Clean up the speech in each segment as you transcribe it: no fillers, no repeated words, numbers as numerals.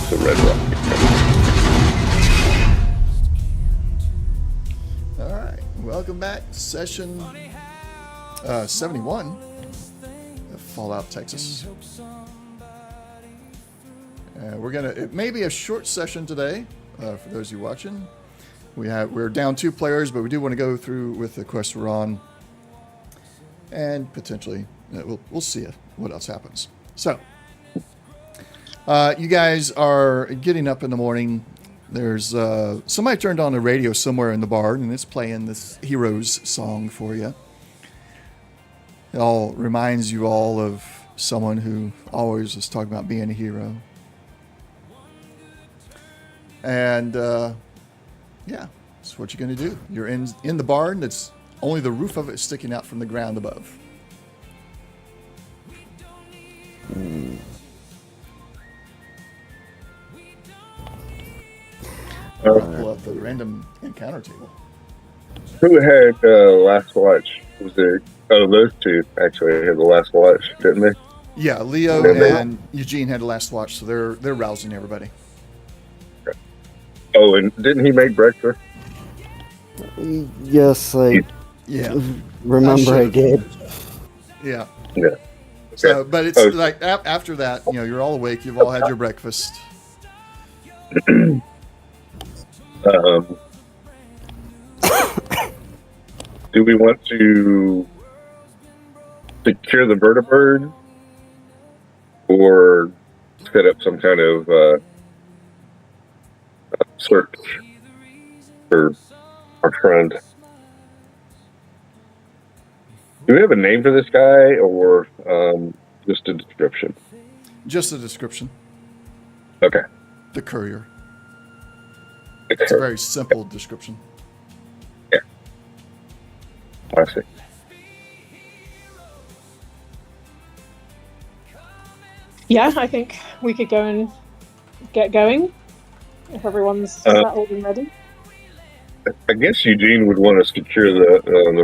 the red rock. All right, welcome back. Session 71 of Fallout, Texas. It may be a short session today for those of you watching. We're down 2 players, but we do want to go through with the quest we're on, and potentially we'll see what else happens. So, you guys are getting up in the morning. There's somebody turned on the radio somewhere in the barn, and it's playing this Heroes song for you. It all reminds you all of someone who always is talking about being a hero. And yeah, that's what you're going to do. You're in the barn. That's only the roof of it is sticking out from the ground above. Pull up the random encounter table. Who had last watch? Was it? Oh, those two actually had the last watch, didn't they? Yeah, Leo and Eugene had the last watch, so they're rousing everybody. Oh, and didn't he make breakfast? Yes, I remember I did. Yeah. Yeah. Okay. So, but it's like after that, you're all awake. You've all had your breakfast. Do we want to secure the vertibird or set up some kind of search for our friend? Do we have a name for this guy or just a description? Just a description. Okay. The courier. It's a very simple description. Yeah. I see. Yeah, I think we could go and get going if everyone's settled and ready. I guess Eugene would want to secure the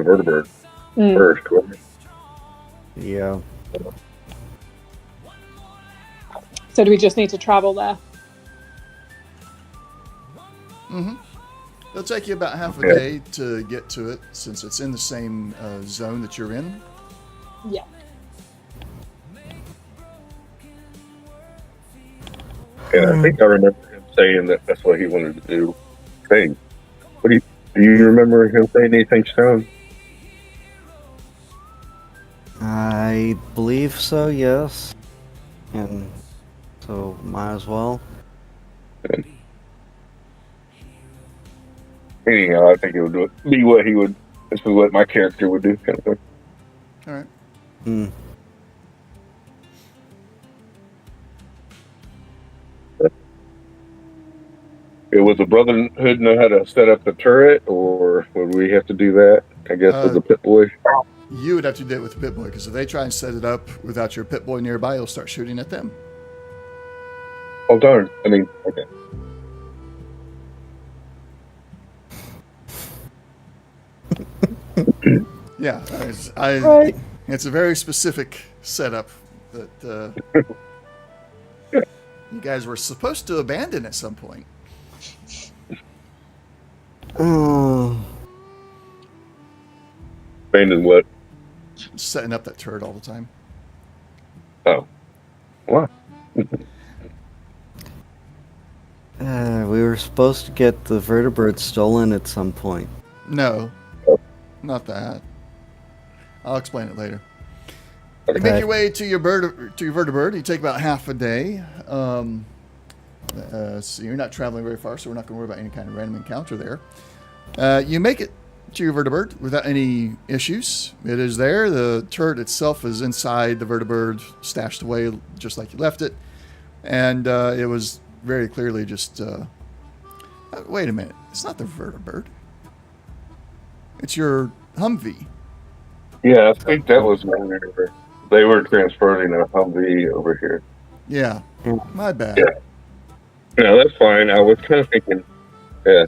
vertibird first. Wouldn't he? Yeah. So do we just need to travel there? Mm-hmm. It'll take you about half a day to get to it, since it's in the same zone that you're in. Yeah. And I think I remember him saying that that's what he wanted to do. Thing. Do you remember him saying anything, Stone? I believe so, yes. And so might as well. Anyhow, I think it would be what he would. This is what my character would do, kind of thing. All right. Hmm. Would the Brotherhood know how to set up the turret, or would we have to do that? I guess with the Pit Boy. You would have to do it with the Pit Boy, because if they try and set it up without your Pit Boy nearby, you'll start shooting at them. Oh darn! I mean, okay. Yeah, Right. It's a very specific setup that you guys were supposed to abandon at some point. Oh. Abandon what? Setting up that turret all the time. Oh, what? We were supposed to get the vertibird stolen at some point. No, not that. I'll explain it later. You Okay. make your way to your vertibird. You take about half a day. So you're not traveling very far, so we're not going to worry about any kind of random encounter there. You make it to your vertibird without any issues. It is there. The turret itself is inside the vertibird, stashed away just like you left it. And it was very clearly just... wait a minute. It's not the vertibird. It's your Humvee. Yeah, I think that was when they were transporting a Humvee over here. Yeah, my bad. Yeah. No, that's fine. I was kind of thinking, I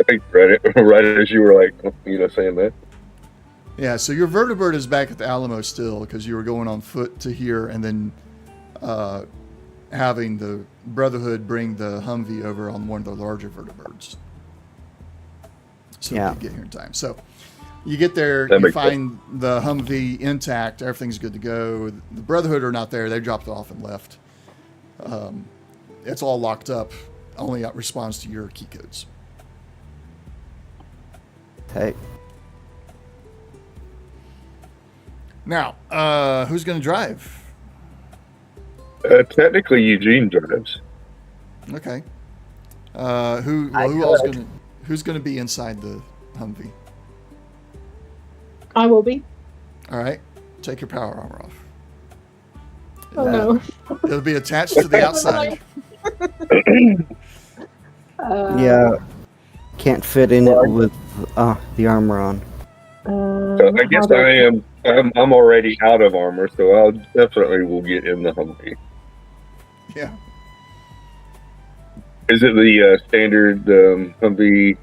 think right as you were saying that. Yeah, so your vertibird is back at the Alamo still because you were going on foot to here, and then having the Brotherhood bring the Humvee over on one of the larger vertibirds. So Yeah. you can get here in time. So you get there, That you makes find the Humvee intact, everything's good to go. The Brotherhood are not there; they dropped it off and left. It's all locked up. Only responds to your key codes. Hey. Now, who's going to drive? Technically, Eugene drives. Okay. Who I else could. going to? Who's going to be inside the Humvee? I will be. All right. Take your power armor off. Oh no. It'll be attached to the outside. Yeah. Can't fit in it with the armor on. So I guess I'm already out of armor, so I'll definitely will get in the Humvee. Yeah. Is it the standard Humvee,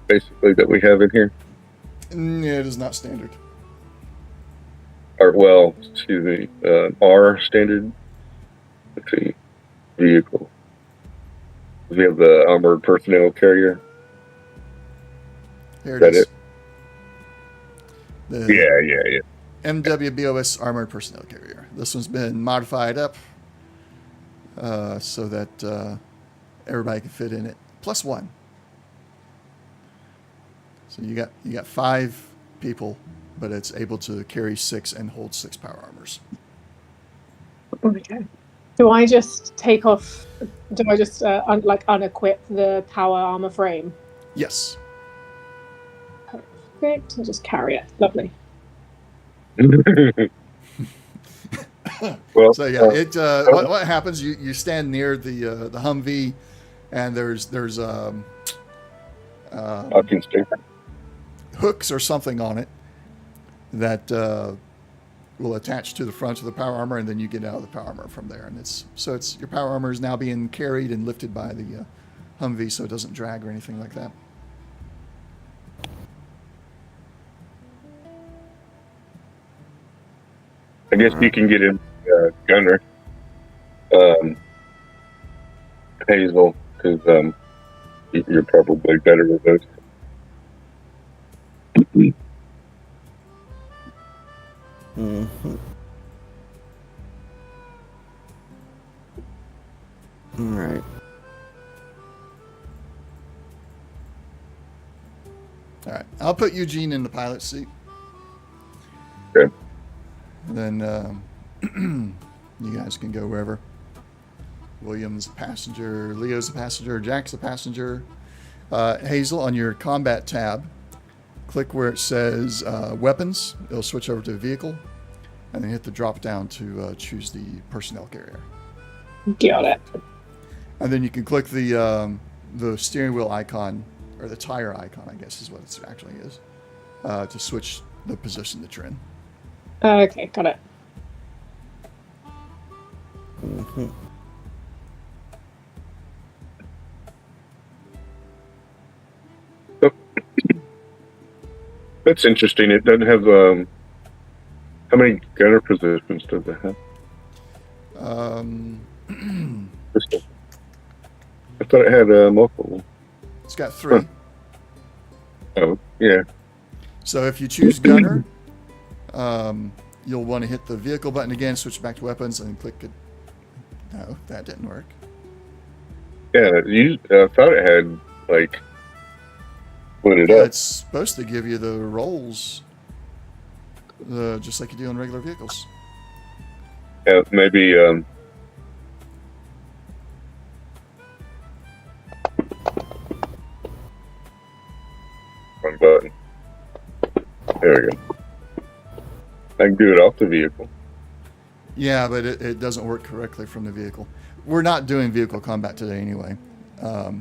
basically, that we have in here? Yeah, it is not standard. Or, well, excuse me, our standard, let's see, vehicle. We have the armored personnel carrier. Here Is it that is. it? The Yeah. MWBOS Armored Personnel Carrier. This one's been modified up so that everybody can fit in it. +1. So you got 5 people, but it's able to carry 6 and hold 6 power armors. Okay. Do I just take off? Do I just unequip the power armor frame? Yes. Perfect. And just carry it. Lovely. Well, So yeah, what happens? You stand near the Humvee, and there's I can stay. hooks or something on it that will attach to the front of the power armor, and then you get out of the power armor from there. And it's your power armor is now being carried and lifted by the Humvee, so it doesn't drag or anything like that. I guess you can get in Gunner, Hazel, because you're probably better with those. Mm-hmm. All right. All right, I'll put Eugene in the pilot seat. Okay. And then you guys can go wherever. William's a passenger, Leo's a passenger, Jack's a passenger. Hazel, on your combat tab, click where it says weapons. It'll switch over to vehicle, and then hit the drop down to choose the personnel carrier. Got it. And then you can click the steering wheel icon, or the tire icon, I guess is what it actually is, to switch the position that you're in. Okay, got it. Mm-hmm. That's interesting. It doesn't have how many gunner positions does it have? I thought it had multiple. It's got 3. Oh, yeah. So if you choose gunner, you'll want to hit the vehicle button again, switch back to weapons, and click it. No, that didn't work. Yeah, I thought it had, like, split it up. It's supposed to give you the rolls, just like you do on regular vehicles. Yeah, maybe, wrong button. There we go. I can do it off the vehicle. Yeah, but it doesn't work correctly from the vehicle. We're not doing vehicle combat today anyway. I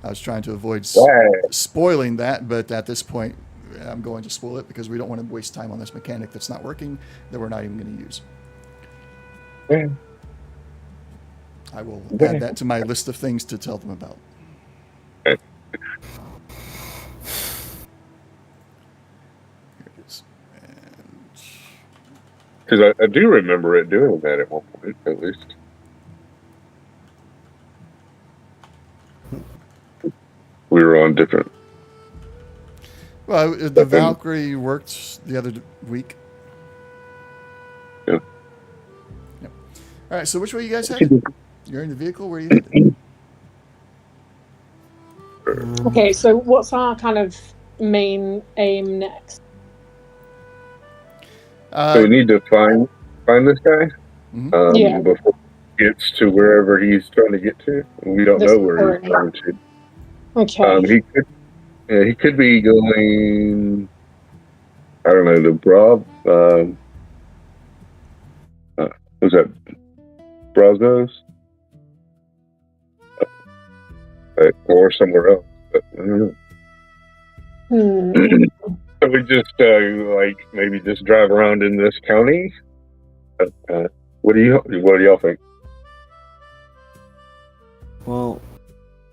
was trying to avoid spoiling that, but at this point, I'm going to spoil it because we don't want to waste time on this mechanic that's not working, that we're not even going to use. Yeah. I will add that to my list of things to tell them about. Okay. Here it is. And Because I do remember it doing that at one point, at least. we were on different. Well, the Valkyrie worked the other week. Yeah. Yep. All right. So which way you guys headed? You're in the vehicle. Where are you headed? Okay, so what's our kind of main aim next? So we need to find this guy Yeah. before he gets to wherever he's trying to get to. We don't know where he's going to. Okay. He could be going. I don't know, the was that Brazos? Or somewhere else. But I don't know. So we just maybe just drive around in this county. What do y'all think? Well,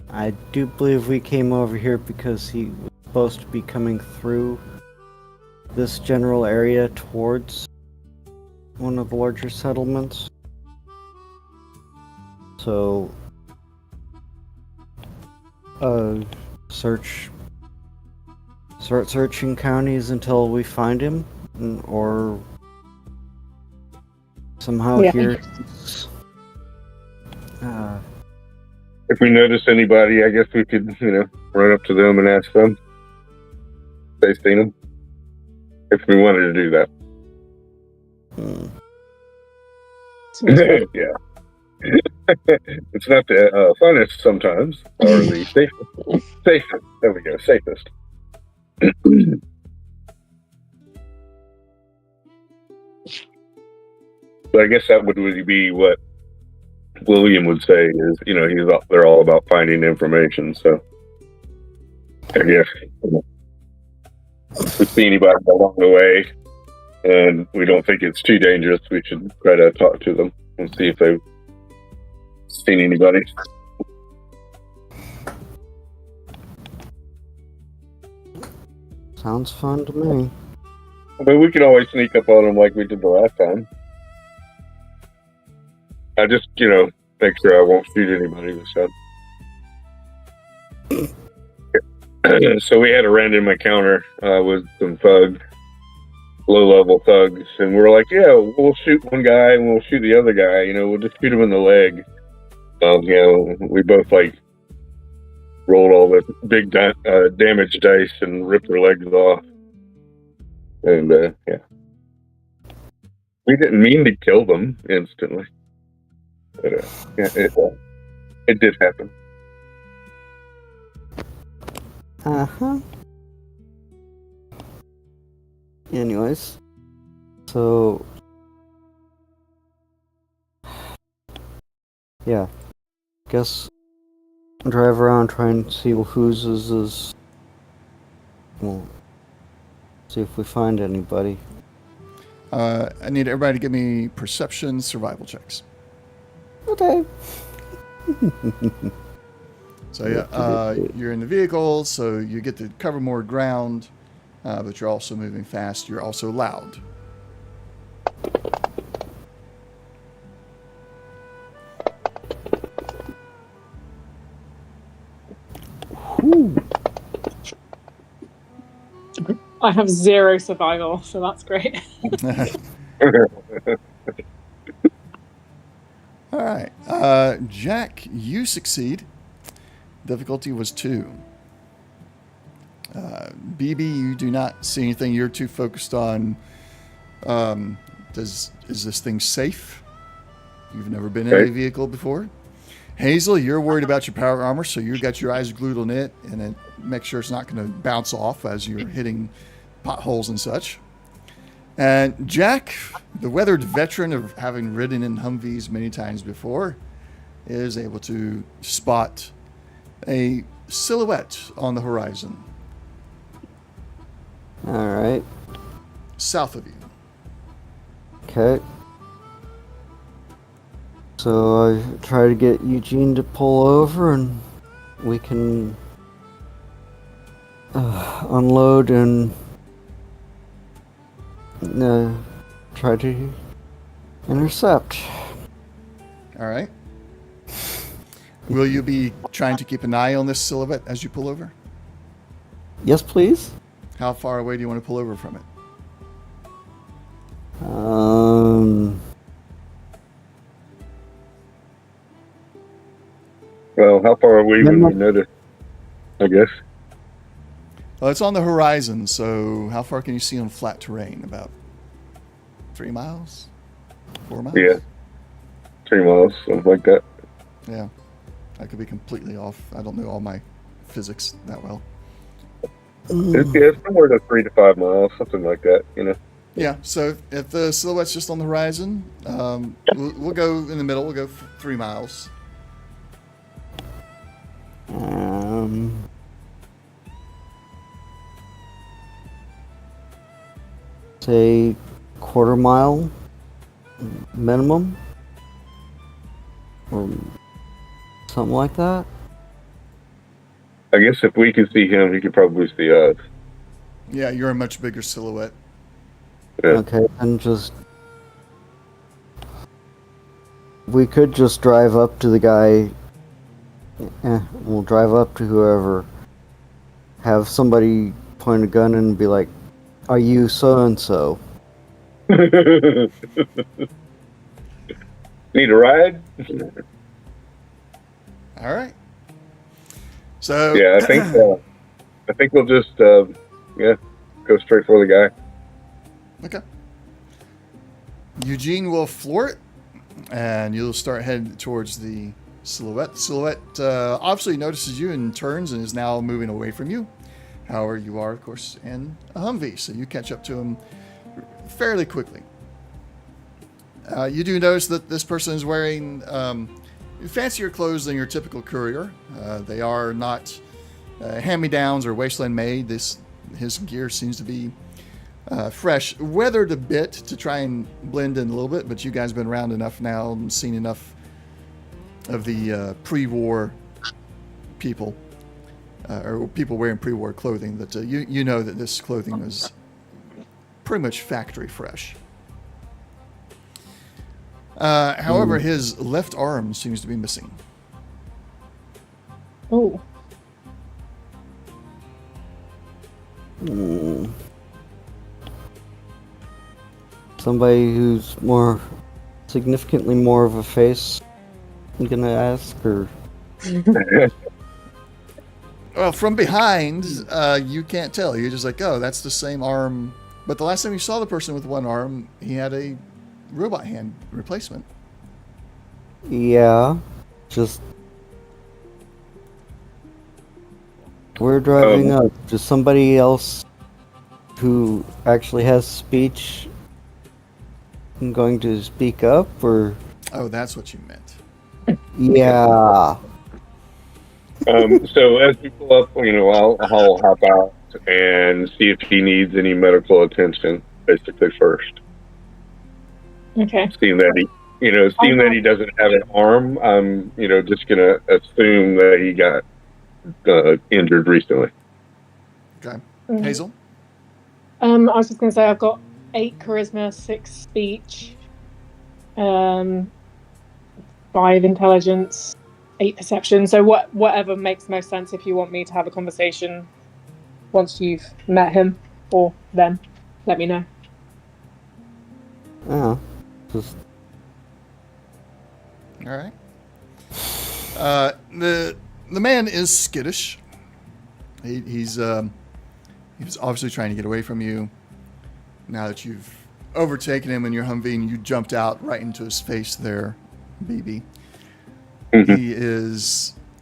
I do believe we came over here because he was supposed to be coming through this general area towards one of the larger settlements. So, start searching counties until we find him, or somehow here. If we notice anybody, I guess we could, run up to them and ask them if they've seen him. If we wanted to do that. Yeah. It's not the funnest sometimes, or the safest. There we go, safest. But I guess that would really be what William would say is, they're all about finding information. So I guess if we see anybody along the way and we don't think it's too dangerous, we should try to talk to them and see if they've seen anybody. Sounds fun to me. But we can always sneak up on them like we did the last time. I just, make sure I won't shoot anybody this time. So we had a random encounter with some thugs, low-level thugs, and we're like, yeah, we'll shoot one guy and we'll shoot the other guy. We'll just shoot him in the leg. We both rolled all the big damage dice and ripped their legs off. And yeah, we didn't mean to kill them instantly, but yeah, it did happen. Anyways, so yeah, guess drive around, try and see whose is. Well, see if we find anybody. I need everybody to give me perception survival checks. Okay. So yeah, you're in the vehicle, so you get to cover more ground, but you're also moving fast. You're also loud. I have 0 survival, so that's great. All right. Jack, you succeed. Difficulty was 2. BB, you do not see anything. You're too focused on, is this thing safe? You've never been in a vehicle before. Hazel, you're worried about your power armor, so you've got your eyes glued on it, and then make sure it's not going to bounce off as you're hitting potholes and such. And Jack, the weathered veteran of having ridden in Humvees many times before, is able to spot a silhouette on the horizon. All right. South of you. Okay. So I try to get Eugene to pull over, and we can unload and try to intercept. All right. Will you be trying to keep an eye on this silhouette as you pull over? Yes, please. How far away do you want to pull over from it? Well, how far away would we notice? I guess. Well, it's on the horizon, so how far can you see on flat terrain? About 3 miles? 4 miles? Yeah. 3 miles, something like that. Yeah. I could be completely off. I don't know all my physics that well. It's somewhere to 3 to 5 miles, something like that, you know. Yeah, so if the silhouette's just on the horizon, we'll go in the middle. We'll go 3 miles. Say quarter mile minimum, or something like that. I guess if we can see him, he could probably see us. Yeah, you're a much bigger silhouette. Yeah. Okay, and we could just drive up to the guy. We'll drive up to whoever, have somebody point a gun and be like, "Are you so and so?" Need a ride? All right. So Yeah, I think we'll just go straight for the guy. Okay. Eugene will floor it, and you'll start heading towards the silhouette. The silhouette obviously notices you and turns and is now moving away from you. However, you are, of course, in a Humvee, so you catch up to him fairly quickly. You do notice that this person is wearing fancier clothes than your typical courier. They are not hand-me-downs or wasteland made. His gear seems to be fresh, weathered a bit to try and blend in a little bit, but you guys have been around enough now and seen enough of the pre-war people, or people wearing pre-war clothing, that you know that this clothing is pretty much factory fresh. However, his left arm seems to be missing. Oh. Somebody who's significantly more of a face, I'm gonna ask, or Well, from behind, you can't tell. You're just like, oh, that's the same arm. But the last time you saw the person with one arm, he had a robot hand replacement. yeah, just we're driving up. Does somebody else who actually has speech going to speak up, or? Oh, that's what you meant. Yeah. So as we pull up, I'll hop out and see if he needs any medical attention, basically first. Okay. Seeing that he doesn't have an arm, I'm just gonna assume that he got injured recently. Okay. Mm. Hazel? I was just going to say I've got 8 charisma, 6 speech, 5 intelligence, 8 perception. So whatever makes most sense if you want me to have a conversation once you've met him or them, let me know. Yeah. Just All right. The man is skittish. He's obviously trying to get away from you. Now that you've overtaken him in your Humvee and you jumped out right into his face there, BB. Mm-hmm.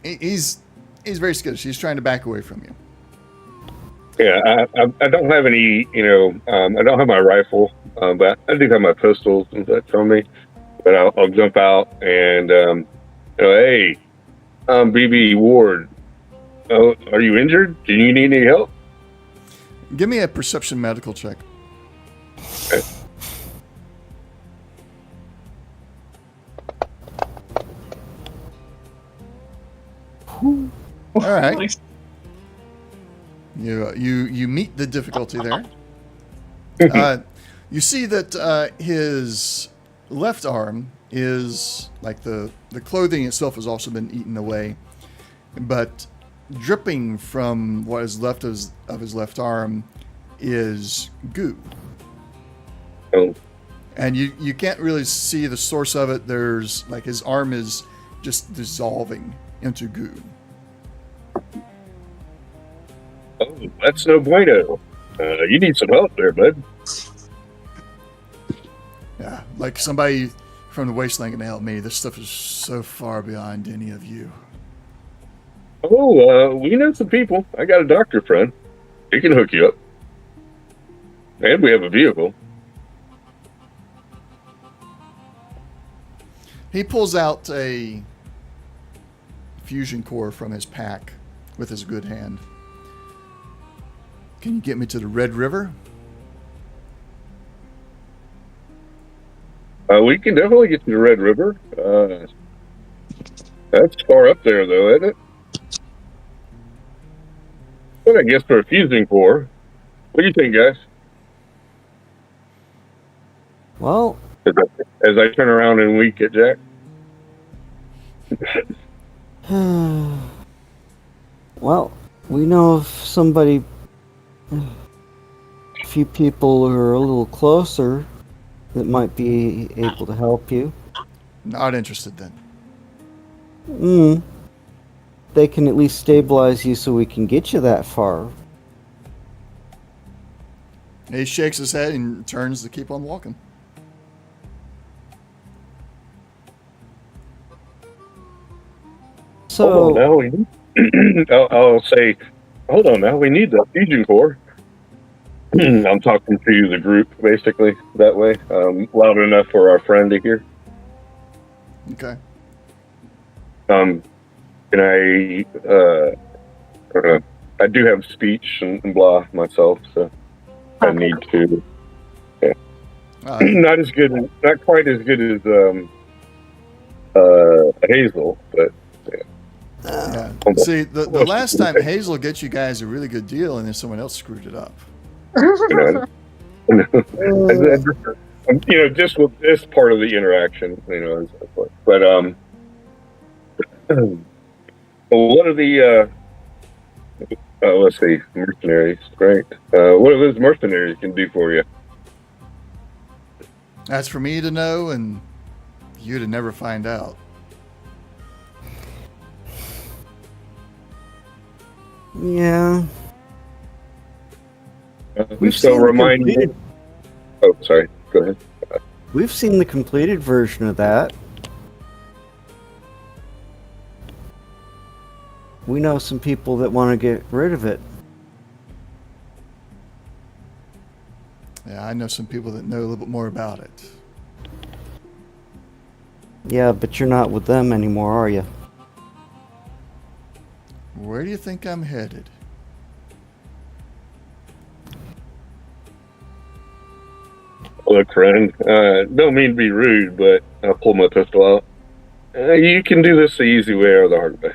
He's very skittish. He's trying to back away from you. Yeah, I don't have any, I don't have my rifle, but I do have my pistols and such on me. But I'll jump out and, hey, BB Ward, are you injured? Do you need any help? Give me a perception medical check. Okay. All right. Nice. You meet the difficulty there. You see that his left arm is like the clothing itself has also been eaten away, but dripping from what is left of his left arm is goo. Oh, And you can't really see the source of it. There's like his arm is just dissolving into goo. oh, that's no bueno. You need some help there, bud. Yeah, like somebody from the wasteland can help me. This stuff is so far beyond any of you. Oh, we know some people. I got a doctor friend. He can hook you up. And we have a vehicle. He pulls out a fusion core from his pack with his good hand. Can you get me to the Red River? We can definitely get to the Red River. That's far up there, though, isn't it? But I guess for a fusing core. What do you think, guys? Well, As I turn around and wink at Jack. well, we know of somebody, a few people who are a little closer that might be able to help you. Not interested then. They can at least stabilize you so we can get you that far. He shakes his head and turns to keep on walking. So, Hold on now, we need... I'll say, hold on now, we need the fusion core. I'm talking to the group, basically, that way. Loud enough for our friend to hear. Okay. Can I do have speech and blah myself, so I need to. Yeah. Not quite as good as Hazel, but Yeah. See, the last time Hazel gets you guys a really good deal, and then someone else screwed it up. Just with this part of the interaction, and so forth. But what are the let's see, mercenaries, right? What are those mercenaries can do for you? That's for me to know, and you to never find out. yeah. We still remind me. Oh, sorry. Go ahead. We've seen the completed version of that. We know some people that want to get rid of it. Yeah, I know some people that know a little bit more about it. Yeah, but you're not with them anymore, are you? Where do you think I'm headed? Look, friend, don't mean to be rude, but I'll pull my pistol out. You can do this the easy way or the hard way.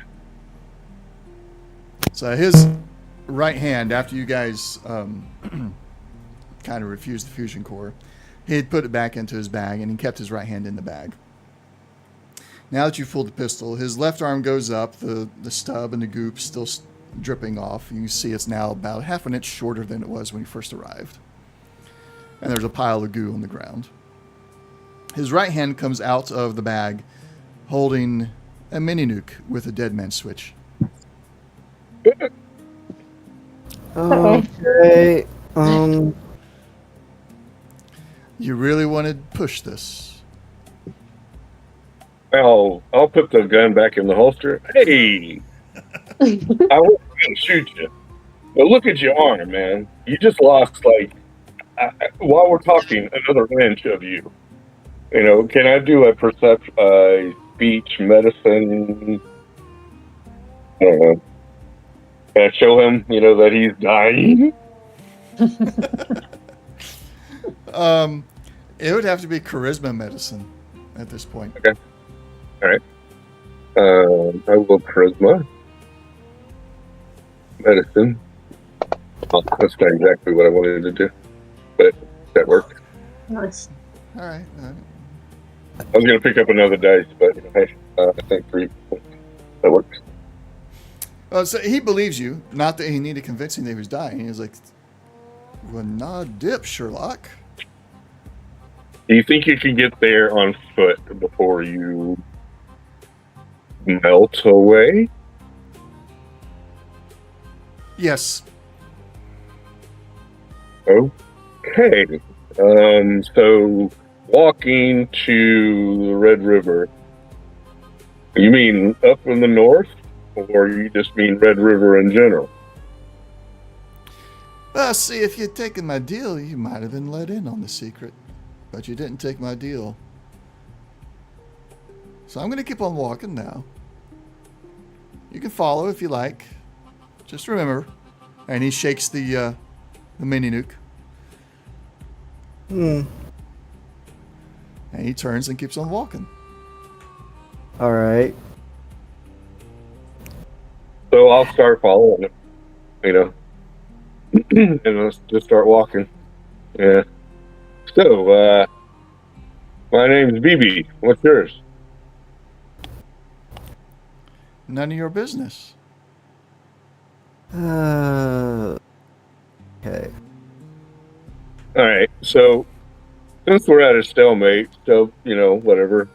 So his right hand, after you guys kind of refused the fusion core, he'd put it back into his bag, and he kept his right hand in the bag. Now that you've pulled the pistol, his left arm goes up, the stub and the goop still dripping off. You can see it's now about half an inch shorter than it was when he first arrived. And there's a pile of goo on the ground. His right hand comes out of the bag holding a mini nuke with a dead man switch. Okay. You really want to push this? I'll put the gun back in the holster. Hey, I wasn't gonna shoot you, but look at your arm, man. You just lost while we're talking another inch of you. Can I do a speech medicine? I don't know. Can I show him, that he's dying? It would have to be charisma medicine at this point. Okay. All right. I will charisma medicine. Well, that's not exactly what I wanted to do, but that worked. Nice. All right. I was going to pick up another dice, but hey, I think 3. That works. So he believes you. Not that he needed convincing that he was dying. He was like, well, nah dip, Sherlock. Do you think you can get there on foot before you melt away? Yes. Okay. So walking to the Red River, you mean up in the north, or you just mean Red River in general? See, if you'd taken my deal, you might have been let in on the secret. But you didn't take my deal. So I'm going to keep on walking now. You can follow if you like. Just remember. And he shakes the mini nuke. And he turns and keeps on walking. All right. So I'll start following it, and let's just start walking. Yeah. So, my name's BB. What's yours? None of your business. Okay. All right. So, since we're at a stalemate, so whatever,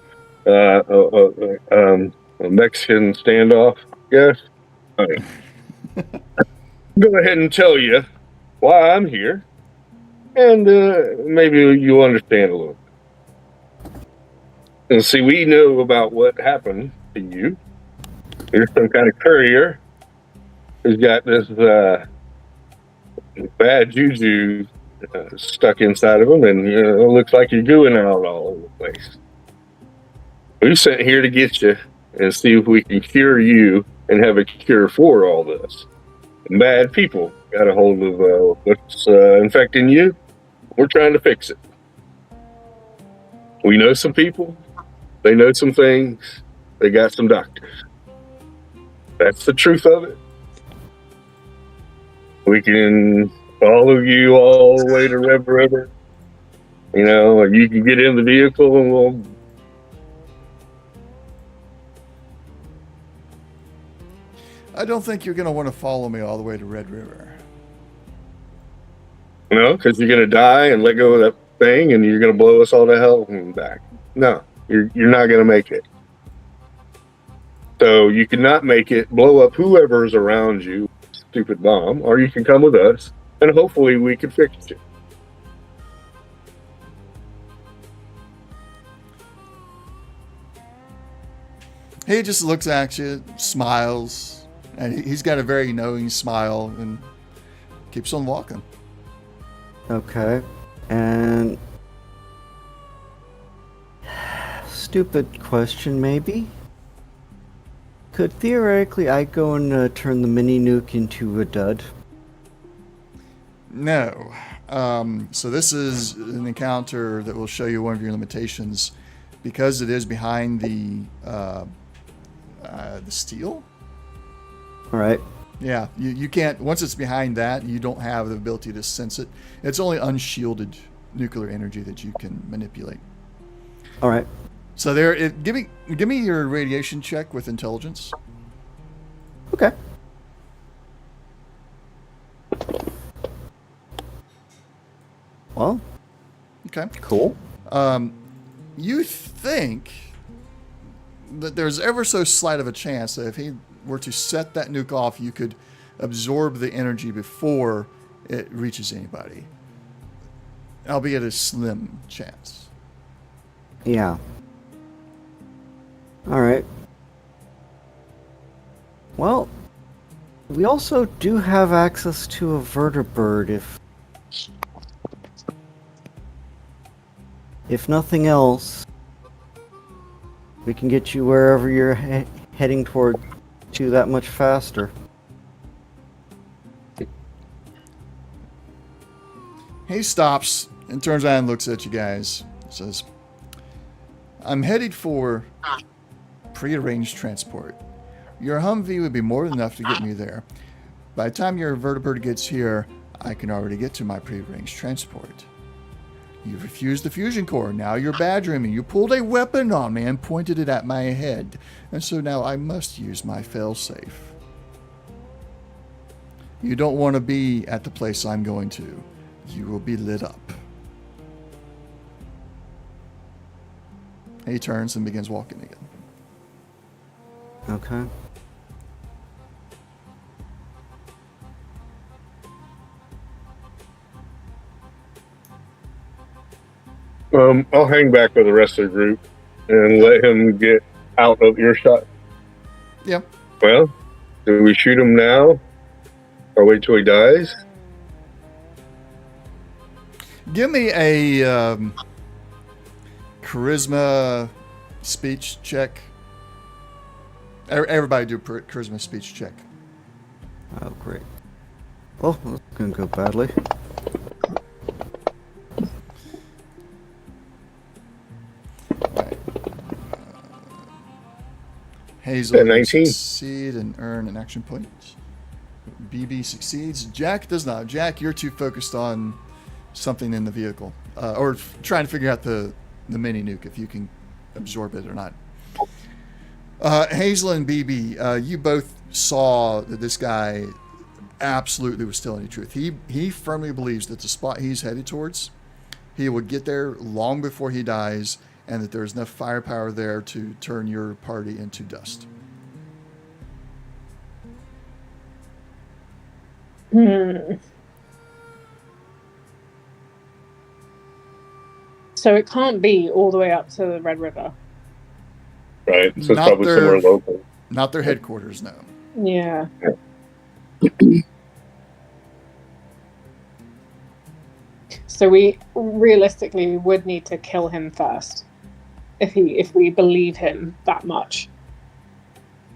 a Mexican standoff, yes. All right. Go ahead and tell you why I'm here, and maybe you'll understand a little. And see, we know about what happened to you. You're some kind of courier who's got this bad juju stuck inside of him, and it looks like you're gooing out all over the place. We sent here to get you and see if we can cure you and have a cure for all this. And bad people got a hold of what's infecting you. We're trying to fix it. We know some people. They know some things. They got some doctors. That's the truth of it. We can follow you all the way to Red River. Or you can get in the vehicle and we'll... I don't think you're going to want to follow me all the way to Red River. No, because you're going to die and let go of that thing and you're going to blow us all to hell and back. No, you're not going to make it. So you cannot make it, blow up whoever's around you, stupid bomb, or you can come with us and hopefully we can fix it. He just looks at you, smiles, and he's got a very knowing smile and keeps on walking. Okay. And stupid question, maybe. Could theoretically I go and turn the mini nuke into a dud? No. So this is an encounter that will show you one of your limitations, because it is behind the steel. All right. Yeah, you can't. Once it's behind that, you don't have the ability to sense it. It's only unshielded nuclear energy that you can manipulate. All right. So give me your radiation check with intelligence. Okay. Well. Okay. Cool. You think that there's ever so slight of a chance that if he were to set that nuke off, you could absorb the energy before it reaches anybody, albeit a slim chance. Yeah. All right. Well, we also do have access to a vertibird if nothing else, we can get you wherever you're heading toward to that much faster. He stops and turns around and looks at you guys. Says, I'm headed for prearranged transport. Your Humvee would be more than enough to get me there. By the time your vertibird gets here, I can already get to my prearranged transport. You refused the fusion core. Now you're badgering me. You pulled a weapon on me and pointed it at my head. And so now I must use my failsafe. You don't want to be at the place I'm going to. You will be lit up. And he turns and begins walking again. Okay. I'll hang back with the rest of the group and let him get out of earshot. Yeah. Well, do we shoot him now or wait till he dies? Give me a charisma speech check. Everybody do charisma speech check. Oh, great. Oh, that's gonna go badly. Right. Hazel, At 19. succeed and earn an action point. BB succeeds. Jack does not. Jack, you're too focused on something in the vehicle, or trying to figure out the mini nuke, if you can absorb it or not. Hazel and BB, you both saw that this guy absolutely was telling the truth. He firmly believes that the spot he's headed towards, he will get there long before he dies, and that there's enough firepower there to turn your party into dust. So it can't be all the way up to the Red River. Right. So it's Not probably somewhere local. Not their headquarters, no. Yeah. So we realistically would need to kill him first, if we believe him that much,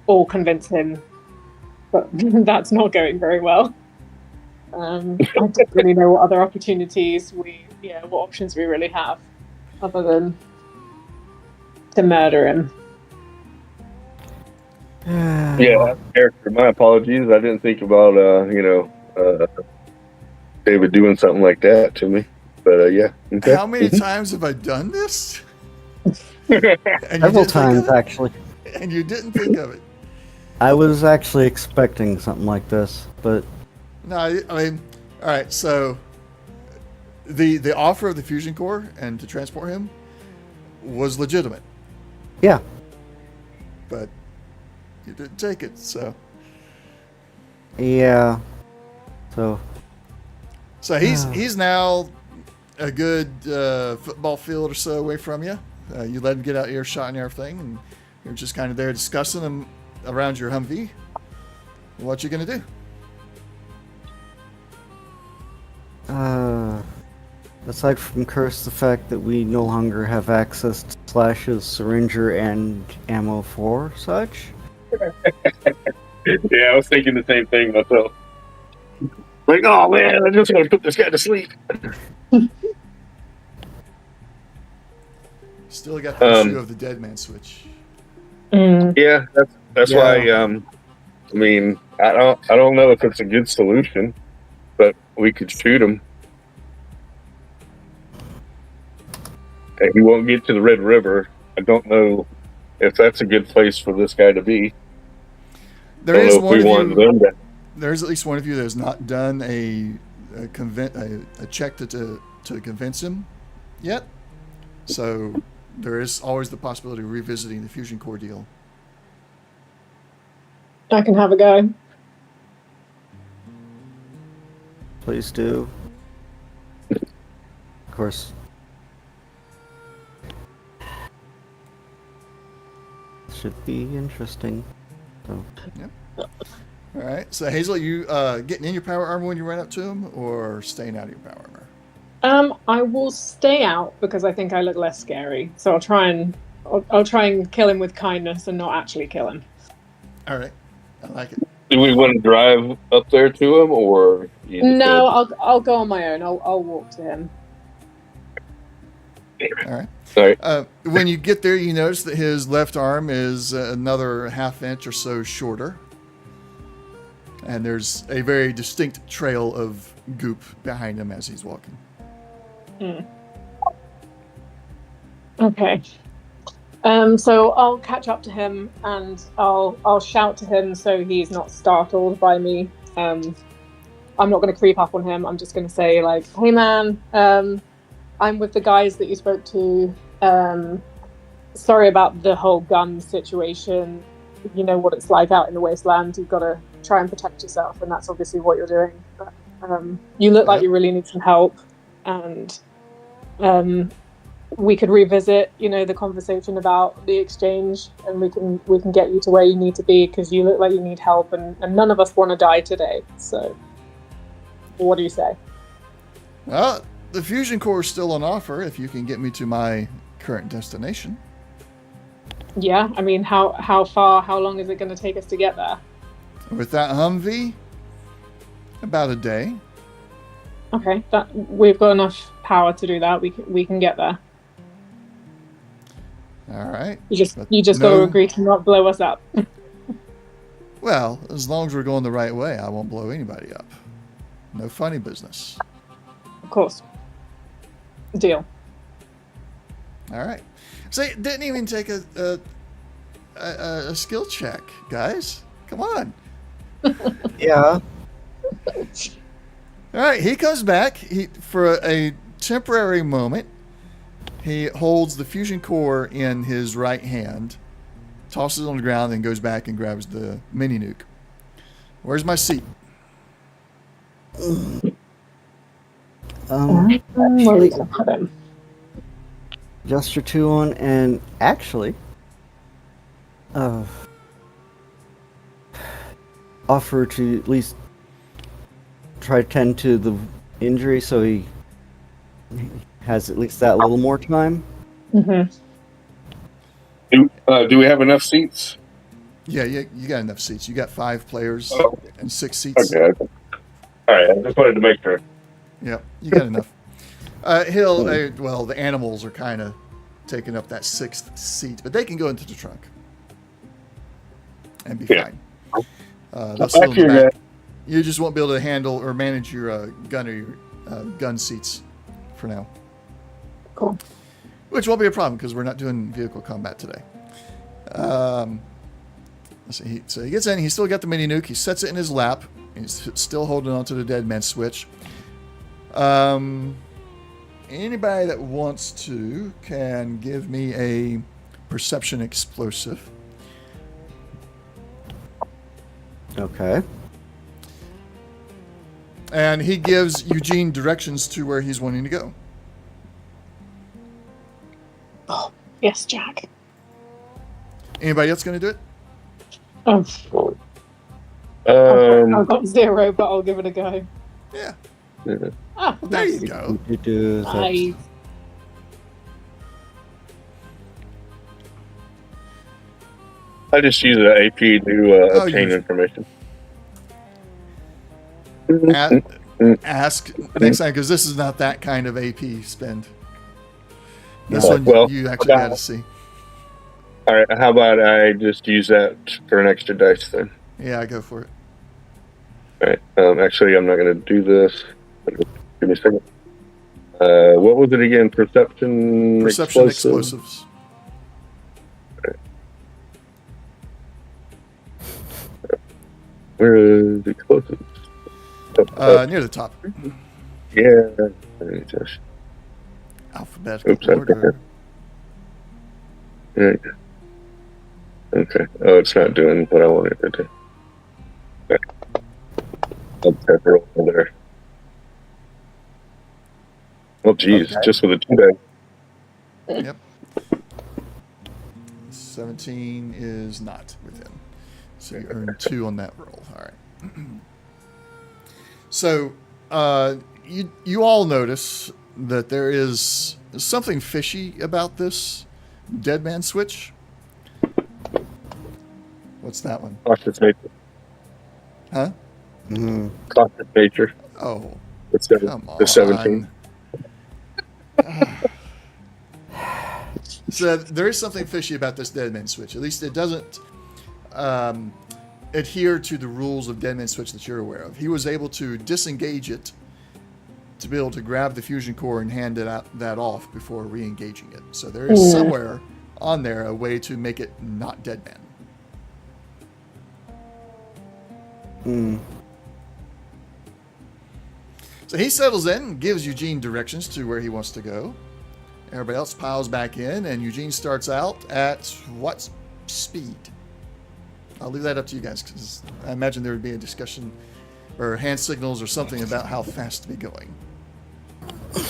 or convince him. But that's not going very well. I don't really know what other opportunities what options we really have, other than to murder him. Yeah, character. My apologies. I didn't think about David doing something like that to me. But yeah. Okay. How many times have I done this? And Several times, actually. And you didn't think of it. I was actually expecting something like this, but No, I mean, all right. So the offer of the fusion core and to transport him was legitimate, yeah. but you didn't take it. So Yeah. So he's now a good football field or so away from you. You let him get out earshot and everything, and you're just kind of there discussing him around your Humvee. What you gonna do? Aside from curse the fact that we no longer have access to Slash's syringer and ammo for such. Yeah, I was thinking the same thing myself. Like, oh man, I just want to put this guy to sleep. Still got the issue of the dead man switch. Yeah, that's why. I mean, I don't know if it's a good solution, but we could shoot him, and he won't get to the Red River. I don't know if that's a good place for this guy to be. There's at least one of you that has not done a check to convince him yet. So there is always the possibility of revisiting the fusion core deal. I can have a go. Please do. Of course. Should be interesting. So. Yeah. All right. So Hazel, you getting in your power armor when you run up to him, or staying out of your power armor? I will stay out because I think I look less scary. So I'll try and kill him with kindness and not actually kill him. All right. I like it. Do we want to drive up there to him, or no? I'll go on my own. I'll walk to him. All right. Sorry. When you get there, you notice that his left arm is another half inch or so shorter, and there's a very distinct trail of goop behind him as he's walking. Okay. So I'll catch up to him and I'll shout to him so he's not startled by me. I'm not going to creep up on him. I'm just going to say like, "Hey man, I'm with the guys that you spoke to. Sorry about the whole gun situation. You know what it's like out in the wasteland. You've got to try and protect yourself, and that's obviously what you're doing. But, you look like you really need some help, and we could revisit, the conversation about the exchange, and we can get you to where you need to be because you look like you need help, and none of us want to die today. So, what do you say?" Well, the fusion core is still on offer if you can get me to my current destination. Yeah, I mean, how far? How long is it going to take us to get there? With that Humvee, about a day. Okay, that we've got enough power to do that. We can get there. All right. You just got to agree to not blow us up. Well, as long as we're going the right way, I won't blow anybody up. No funny business. Of course. Deal. All right. So it didn't even take a skill check, guys. Come on. Yeah. All right. He comes back. For a temporary moment, he holds the fusion core in his right hand, tosses it on the ground, and goes back and grabs the mini nuke. Where's my seat? Actually, gesture 2 on, and actually, offer to at least try to tend to the injury so he has at least that little more time. Mm-hmm. Do we have enough seats? Yeah, you got enough seats. You got 5 players and 6 seats. Okay. All right, I just wanted to make sure. Yep, you got enough. The animals are kind of taking up that 6th seat, but they can go into the trunk and be fine. They'll still in the back. You just won't be able to handle or manage your gun or your gun seats for now. Cool. Which won't be a problem because we're not doing vehicle combat today. So he gets in. He's still got the mini nuke. He sets it in his lap. He's still holding on to the dead man switch. Anybody that wants to can give me a perception explosive. Okay. And he gives Eugene directions to where he's wanting to go. Oh, yes, Jack. Anybody else going to do it? I've got 0, but I'll give it a go. Yeah. Ah, There you go. Nice. I just use the AP to obtain information. Ask next time because this is not that kind of AP spend. This one you actually got to see. All right, how about I just use that for an extra dice then? Yeah, go for it. All right. Actually, I'm not going to do this. Give me a second. What was it again? Perception explosives. Okay. Where is explosives? Near the top. Yeah. Alphabetical order. Yeah. Okay. Oh, it's not doing what I wanted it to do. Okay. I'll have to roll over there. Well, geez, just with a 2 die. Yep. 17 is not within. So you earn 2 on that roll. All right. So you all notice that there is something fishy about this dead man switch. What's that one? Cautious nature. Huh? Mm-hmm. Cautious nature. Oh, come on. The 17. So there is something fishy about this dead man switch. At least it doesn't adhere to the rules of dead man switch that you're aware of. He was able to disengage it to be able to grab the fusion core and hand that off before re-engaging it. So there is somewhere on there a way to make it not dead man. So he settles in and gives Eugene directions to where he wants to go. Everybody else piles back in, and Eugene starts out at what speed? I'll leave that up to you guys, because I imagine there would be a discussion or hand signals or something about how fast to be going.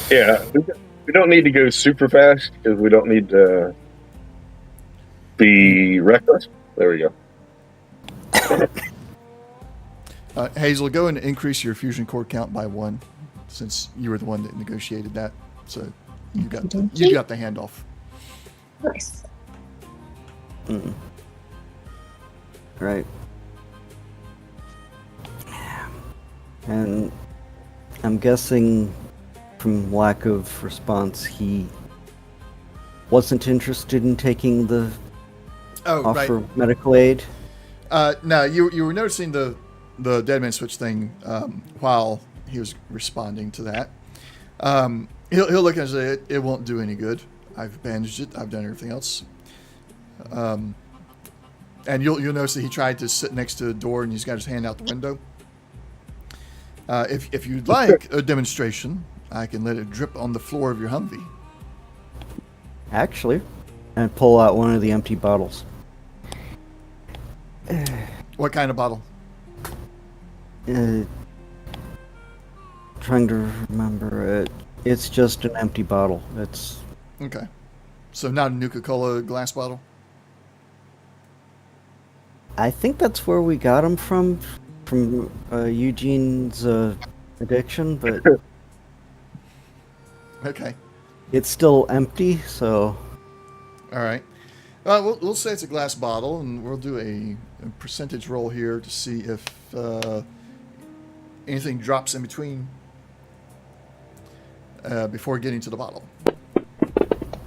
Yeah, we don't need to go super fast because we don't need to be reckless. There we go. Hazel, go and increase your fusion core count by 1, since you were the one that negotiated that. So you got the handoff. Nice. Right. And I'm guessing from lack of response, he wasn't interested in taking the offer of medical aid. No, you were noticing the dead man switch thing while he was responding to that. He'll look and say, it won't do any good. I've bandaged it. I've done everything else. And you'll notice that he tried to sit next to the door and he's got his hand out the window. If you'd like a demonstration, I can let it drip on the floor of your Humvee. Actually, and pull out one of the empty bottles. What kind of bottle? Trying to remember it. It's just an empty bottle. It's okay. So not a Nuka-Cola glass bottle? I think that's where we got them from Eugene's addiction, but okay. It's still empty, so. All right. We'll say it's a glass bottle, and we'll do a percentage roll here to see if anything drops in between before getting to the bottle.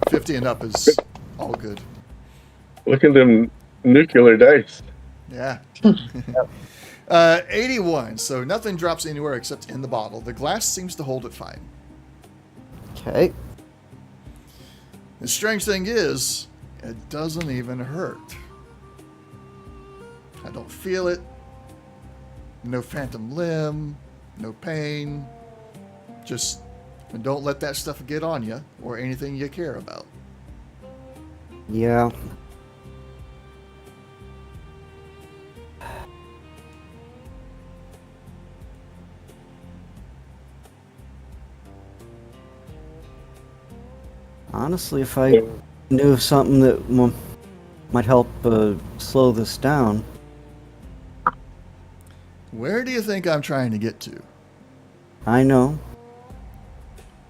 50 and up is all good. Look at them nuclear dice. Yeah. 81, so nothing drops anywhere except in the bottle. The glass seems to hold it fine. Okay. The strange thing is, it doesn't even hurt. I don't feel it. No phantom limb, no pain. Just don't let that stuff get on you or anything you care about. Yeah. Honestly, if I knew of something that might help slow this down. Where do you think I'm trying to get to? I know.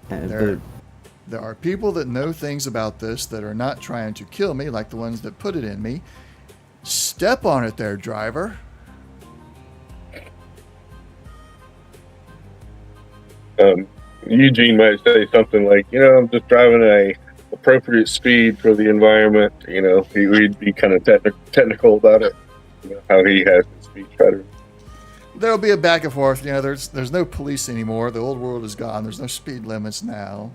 There are people that know things about this that are not trying to kill me like the ones that put it in me. Step on it there, driver. Eugene might say something like, I'm just driving a appropriate speed for the environment. He'd be kind of technical about it. How he has his speech pattern. There'll be a back and forth. There's no police anymore. The old world is gone. There's no speed limits now.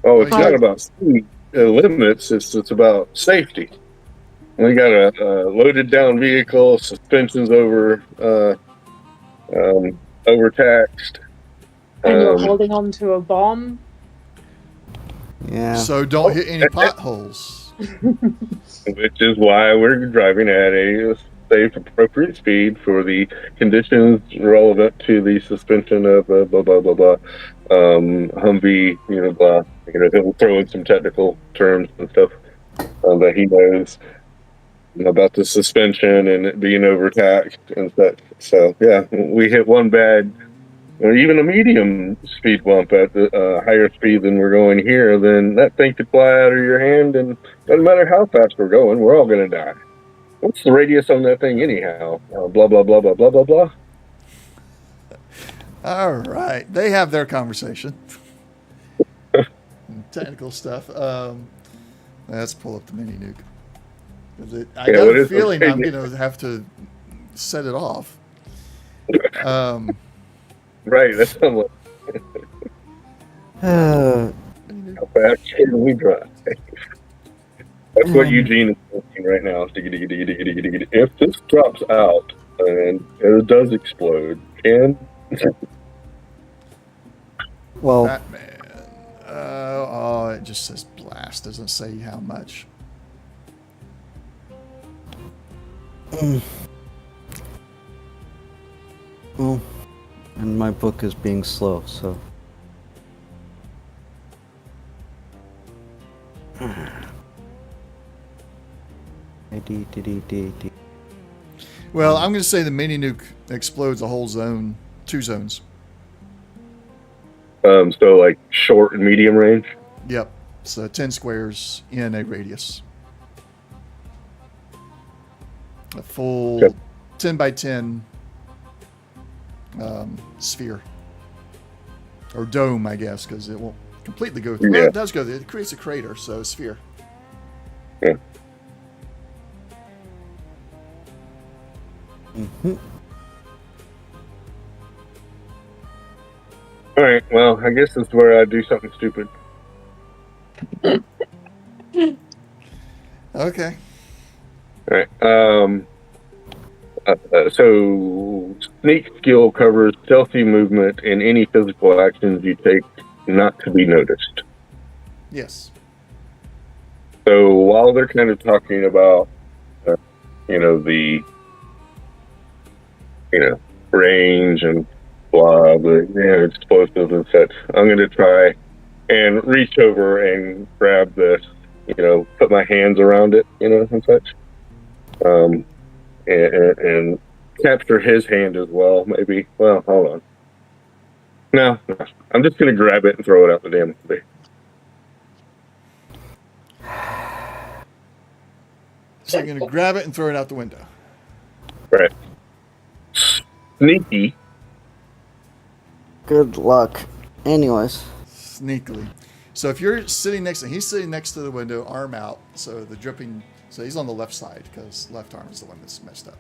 Oh, it's not about speed limits. It's about safety. We got a loaded down vehicle, suspensions overtaxed. And you're holding on to a bomb. Yeah. So don't hit any potholes. Which is why we're driving at a safe, appropriate speed for the conditions relevant to the suspension of blah blah blah blah. Humvee, blah. He'll throw in some technical terms and stuff that he knows about the suspension and it being overtaxed and such. So yeah, we hit one bad or even a medium speed bump at the higher speed than we're going here, then that thing could fly out of your hand, and doesn't matter how fast we're going, we're all going to die. What's the radius on that thing anyhow? Blah, blah, blah, blah, blah, blah, blah. All right. They have their conversation. Technical stuff. Let's pull up the mini nuke. I got a feeling I'm going to have to set it off. Right, that's what I'm like, Uh, how fast can we drive? That's what Eugene is thinking right now. If this drops out and it does explode, can well, Batman. Oh, it just says blast. Doesn't say how much. well, and my book is being slow, so. D. Well, I'm going to say the mini nuke explodes a whole zone, 2 zones. so like short and medium range. Yep. So 10 squares in a radius. A full Yep. 10 by 10 sphere. Or dome, I guess, because it won't completely go through. Well, Yeah. it does go through. It creates a crater, so a sphere. Yeah. All right. Well, I guess that's where I do something stupid. Okay. All right. So sneak skill covers stealthy movement and any physical actions you take not to be noticed. Yes. So while they're kind of talking about, the, range and blah, explosives and such, I'm going to try and reach over and grab this, put my hands around it, and such. And capture his hand as well, maybe. Well, hold on. No, I'm just going to grab it and throw it out the damn way. So you're going to grab it and throw it out the window. Right. Sneaky. Good luck. Anyways. Sneakily. So if you're sitting next to him, he's sitting next to the window, arm out. So the dripping, so he's on the left side because left arm is the one that's messed up.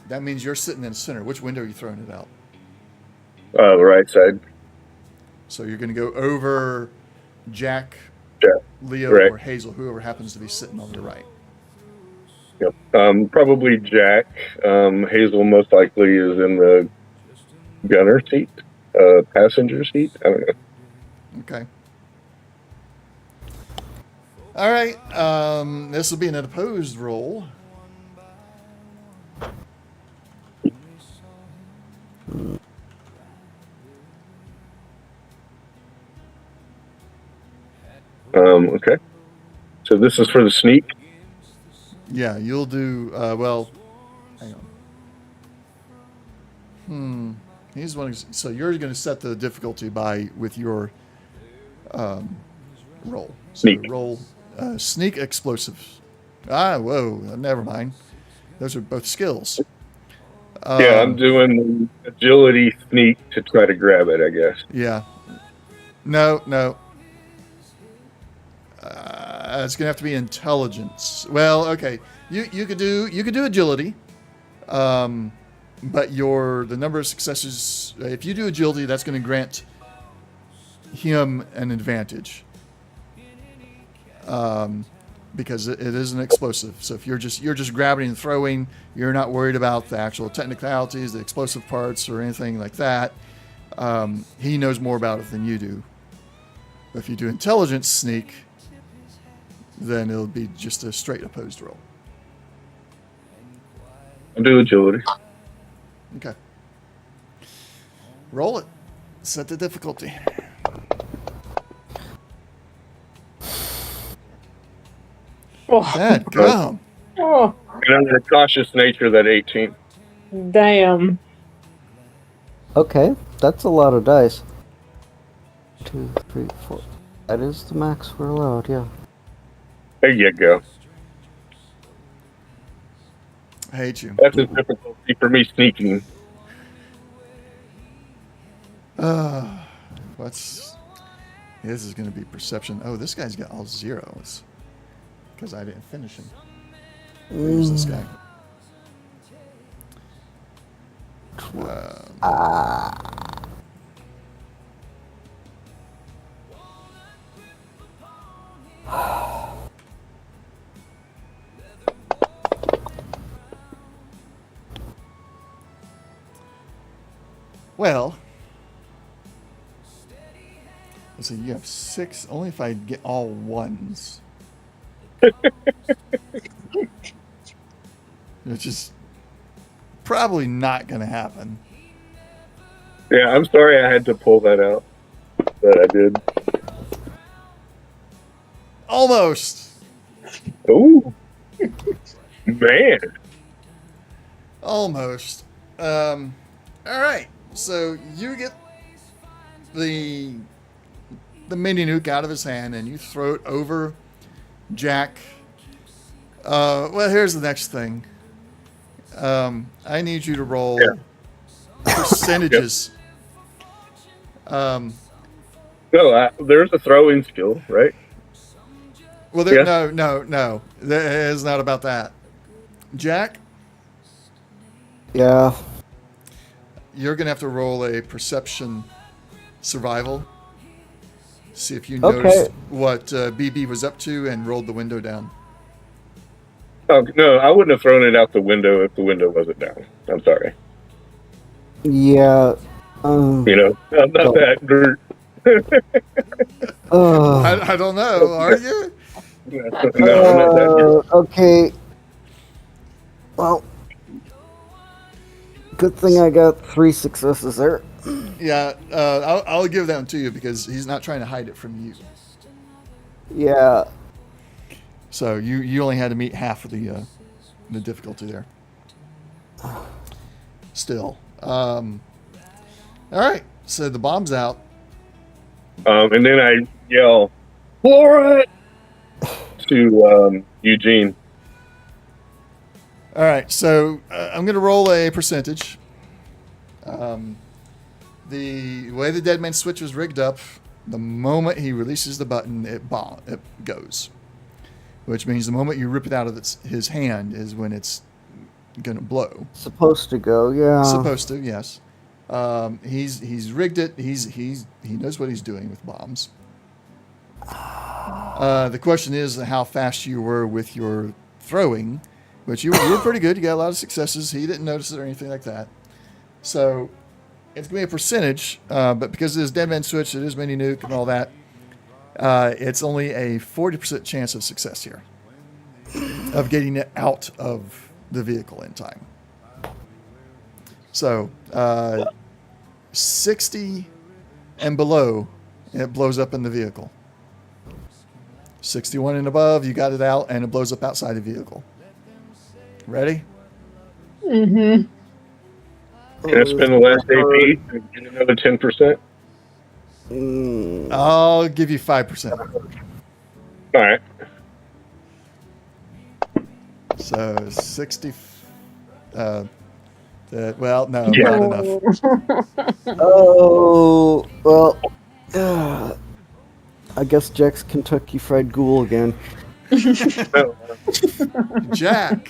That means you're sitting in the center. Which window are you throwing it out? The right side. So you're going to go over Jack, Leo, right. or Hazel, whoever happens to be sitting on the right. Yep. Probably Jack. Hazel most likely is in the gunner seat, passenger seat. I don't know. Okay. All right. This will be an opposed roll. Okay. So this is for the sneak. Yeah, you'll do well. Hang on. He's one. So you're going to set the difficulty with your roll. So Sneak. Roll sneak explosives. Whoa. Never mind. Those are both skills. Yeah, I'm doing the agility sneak to try to grab it, I guess. Yeah. No. It's gonna have to be intelligence. Well, okay. You could do agility, but the number of successes. If you do agility, that's going to grant him an advantage, because it is an explosive. So if you're just grabbing and throwing, you're not worried about the actual technicalities, the explosive parts, or anything like that. He knows more about it than you do. But if you do intelligence sneak, then it'll be just a straight opposed roll. I'll do agility. Okay. Roll it. Set the difficulty. Dad, go. Oh, And under a cautious nature, that 18. damn. Okay, that's a lot of dice. 2, 3, 4. That is the max we're allowed, yeah. There you go. I hate you. That's a difficulty for me sneaking. This is going to be perception. Oh, this guy's got all zeros because I didn't finish him. Who's this guy? Well, let's see. You have 6. Only if I get all ones. Which is probably not going to happen. Yeah, I'm sorry I had to pull that out, but I did. Almost. Ooh, man. Almost. All right. So you get the mini nuke out of his hand and you throw it over Jack. Well, here's the next thing. I need you to roll percentages. No, there's a throwing skill, right? Well, no. It's not about that. Jack, Yeah. you're going to have to roll a perception survival. See if you Okay. noticed what BB was up to and rolled the window down. Oh, no, I wouldn't have thrown it out the window if the window wasn't down. I'm sorry. Yeah. You know, I'm not that. I don't know. Are you? No, I'm not that. Okay. Well, good thing I got 3 successes there. Yeah, I'll give that one to you because he's not trying to hide it from you. Yeah. So you only had to meet half of the difficulty there. Still, all right. So the bomb's out. And then I yell, "Flora!" to Eugene. All right. So I'm going to roll a percentage. The way the dead man switch was rigged up, the moment he releases the button, it goes. Which means the moment you rip it out of his hand is when it's going to blow. Supposed to go, yeah. Supposed to, yes. He's rigged it. He knows what he's doing with bombs. The question is how fast you were with your throwing, which you were pretty good. You got a lot of successes. He didn't notice it or anything like that. So it's going to be a percentage, but because it is dead man switch, it is mini nuke and all that. It's only a 40% chance of success here of getting it out of the vehicle in time. So 60 and below, it blows up in the vehicle. 61 and above, you got it out and it blows up outside the vehicle. Ready? Mm-hmm. Can I spend the last AP and get another 10%? I'll give you 5%. All right. So 60. Well, no, Yeah. not enough. Oh, well. I guess Jack's Kentucky Fried Ghoul again. No, Jack,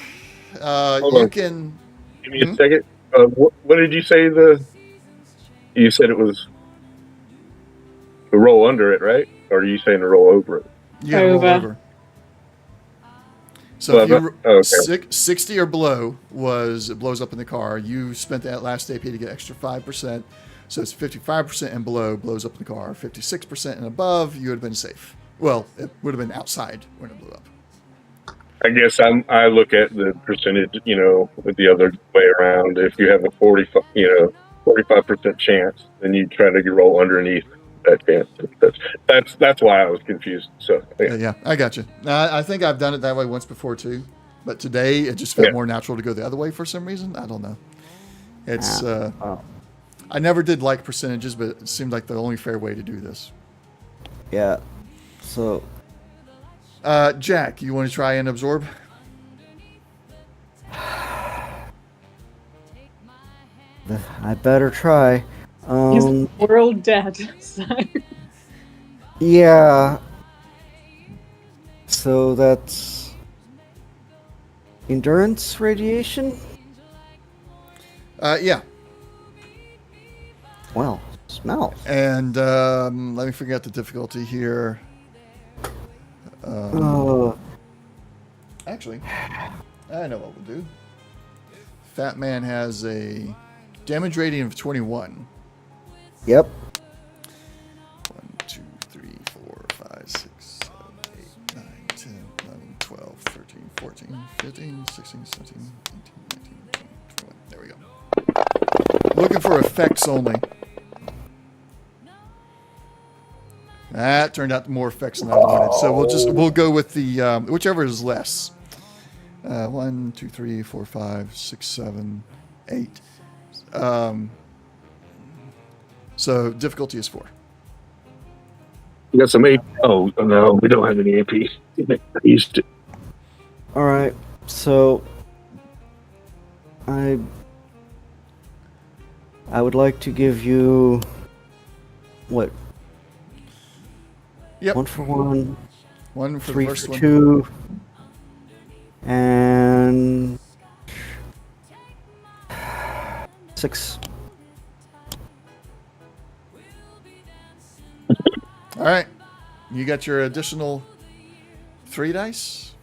Hold you on. can. give me a second. What did you say? You said it was to roll under it, right? Or are you saying to roll over it? You gotta roll Over. over. So Well, if you I'm not- okay. 60 or below it blows up in the car. You spent that last AP to get extra 5%. So it's 55% and below blows up in the car. 56% and above, you would have been safe. Well, it would have been outside when it blew up. I guess I look at the percentage, with the other way around. If you have a 45% chance, then you try to roll underneath that chance. That's why I was confused. So Yeah, I got you. I think I've done it that way once before too, but today it just felt more natural to go the other way for some reason. I don't know. It's I never did like percentages, but it seemed like the only fair way to do this. Yeah. So, Jack, you want to try and absorb? I better try. We're all dead. So. Yeah. So that's endurance radiation? Yeah. Well, smells. And let me figure out the difficulty here. Actually, I know what we'll do. Fat Man has a damage rating of 21. Yep. 1, 2, 3, 4, 5, 6, 7, 8, 9, 10, 11, 12, 13, 14, 15, 16, 17, 18, 19, 20, 21. There we go. Looking for effects only. That turned out more effects than I wanted. So we'll go with the whichever is less. 1, 2, 3, 4, 5, 6, 7, 8. So difficulty is 4. You got some AP? Oh no, we don't have any AP. I used to. All right. So I would like to give you what? Yep. 1 for 1, 1 for 3 the first for one. 2, and 6. All right. You got your additional 3 dice.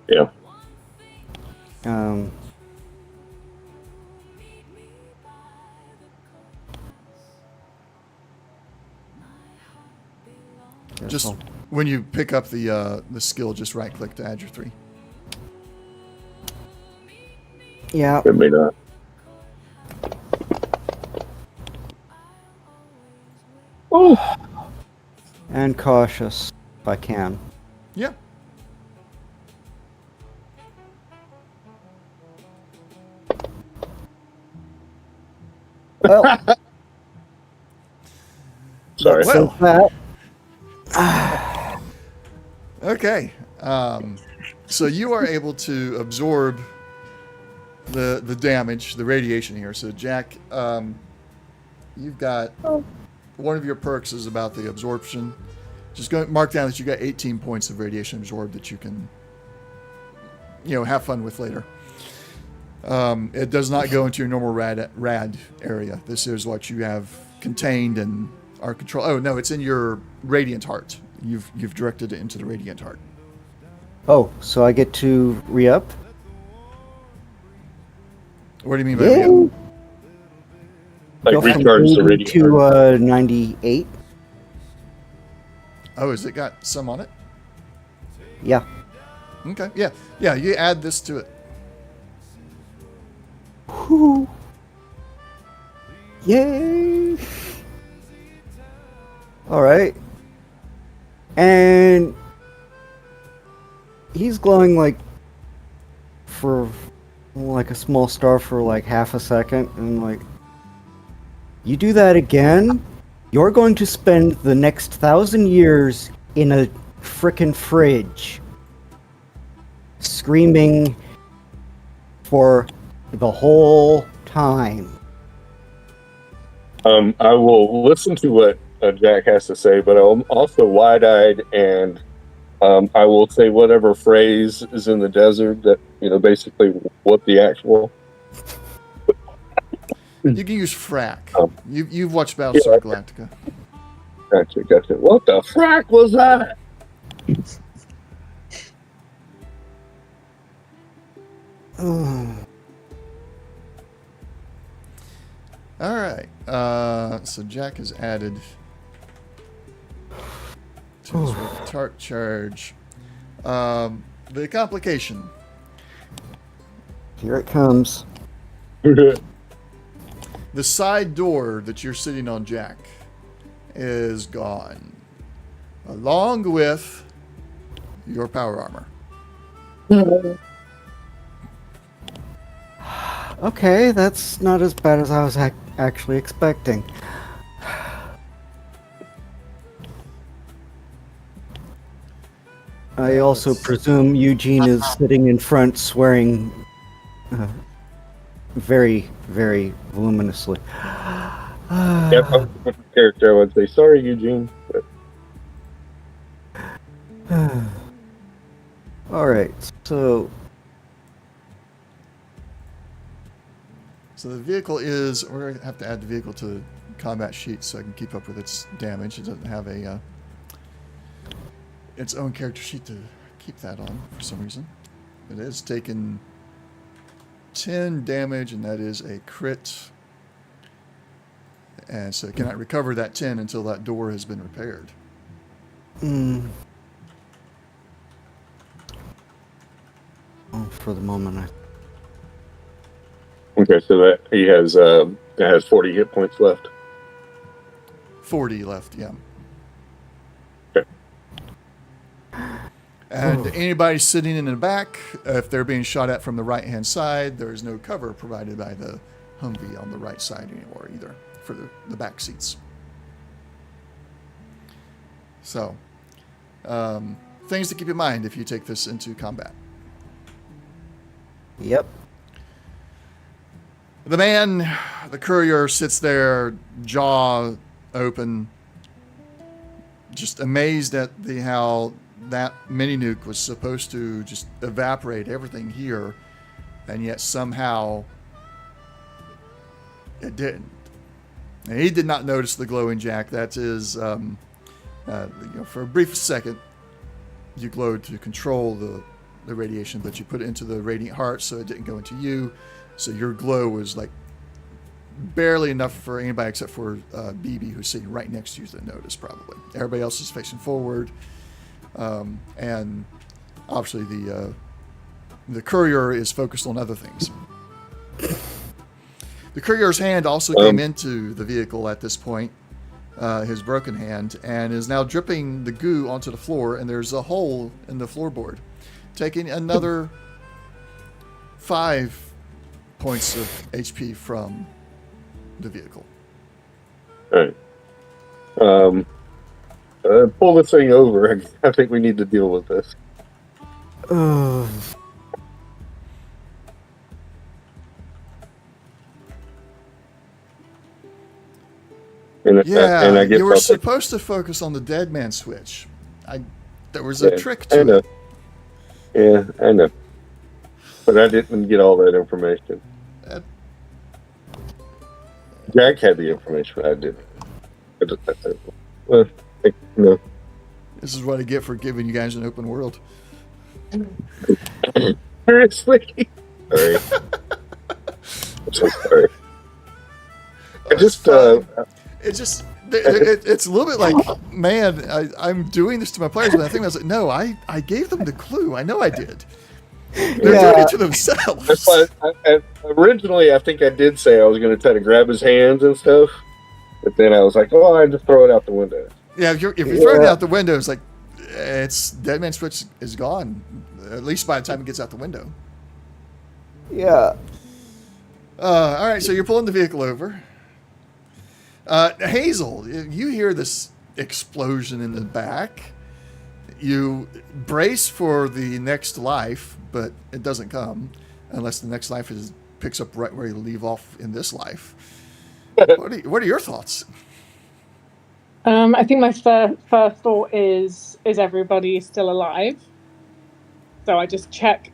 Yeah. Just when you pick up the skill, just right click to add your 3. Yeah. It may not. Oh. And cautious, if I can. Yeah. Well, Sorry. Well. that. Okay. So you are able to absorb the damage, the radiation here. So Jack, you've got one of your perks is about the absorption. Just go mark down that you got 18 points of radiation absorbed that you can, have fun with later. It does not go into your normal rad area. This is what you have contained and are control. Oh no, it's in your radiant heart. You've directed it into the radiant heart. Oh, so I get to re-up? What do you mean by re-up? Like Go from recharge the 80 radio. to 98. Oh, has it got some on it? Yeah. Okay. Yeah. You add this to it. Whew. Yay! All right. And he's glowing like a small star for like half a second, and like, you do that again, you're going to spend the next 1,000 years in a frickin' fridge, screaming for the whole time. I will listen to what Jack has to say, but I'm also wide-eyed, and I will say whatever phrase is in the desert that, basically what the actual... You can use frack. You've watched Yeah. Battlestar Galactica. Gotcha. What the frack was that? All right. So Jack has added to his tart charge. The complication. Here it comes. The side door that you're sitting on, Jack, is gone, along with your power armor. Okay, that's not as bad as I was actually expecting. I also presume Eugene is sitting in front swearing very, very voluminously. Yep, I'm a different character. I would say, sorry, Eugene. But... Alright, so the vehicle is... We're going to have to add the vehicle to the combat sheet so I can keep up with its damage. It doesn't have a its own character sheet to keep that on for some reason. It has taken 10 damage, and that is a crit. and so it cannot recover that 10 until that door has been repaired. Well, for the moment, Okay, so that he has 40 hit points left. 40 left, yeah. Okay. And anybody sitting in the back, if they're being shot at from the right-hand side, there is no cover provided by the Humvee on the right side anymore either for the back seats. So, things to keep in mind if you take this into combat. Yep. The man, the courier, sits there, jaw open, just amazed at how that mini nuke was supposed to just evaporate everything here, and yet somehow it didn't. And he did not notice the glowing jack. That is, for a brief second, you glowed to control the radiation, but you put it into the radiant heart so it didn't go into you. So your glow was like barely enough for anybody except for BB, who's sitting right next to you, to notice probably. Everybody else is facing forward. And obviously the courier is focused on other things. The courier's hand also came into the vehicle at this point, his broken hand, and is now dripping the goo onto the floor, and there's a hole in the floorboard, taking another 5 points of HP from the vehicle. All right. Pull this thing over. I think we need to deal with this. And I guess you were supposed to focus on the dead man switch. There was a trick to it. Yeah, I know. But I didn't get all that information. Jack had the information. I didn't. Well, no. This is what I get for giving you guys an open world. Seriously? Sorry. I'm so sorry. It's a little bit like, man, I'm doing this to my players, but I think I was like, no, I gave them the clue. I know I did. They're doing it to themselves. That's why originally I think I did say I was going to try to grab his hands and stuff, but then I was like, oh, I just throw it out the window. Yeah, if you're throwing it out the window, it's like, it's dead man switch is gone, at least by the time it gets out the window. Yeah. All right, so you're pulling the vehicle over. Hazel, you hear this explosion in the back. You brace for the next life, but it doesn't come unless the next life picks up right where you leave off in this life. What are your thoughts? I think my first thought is everybody still alive? So I just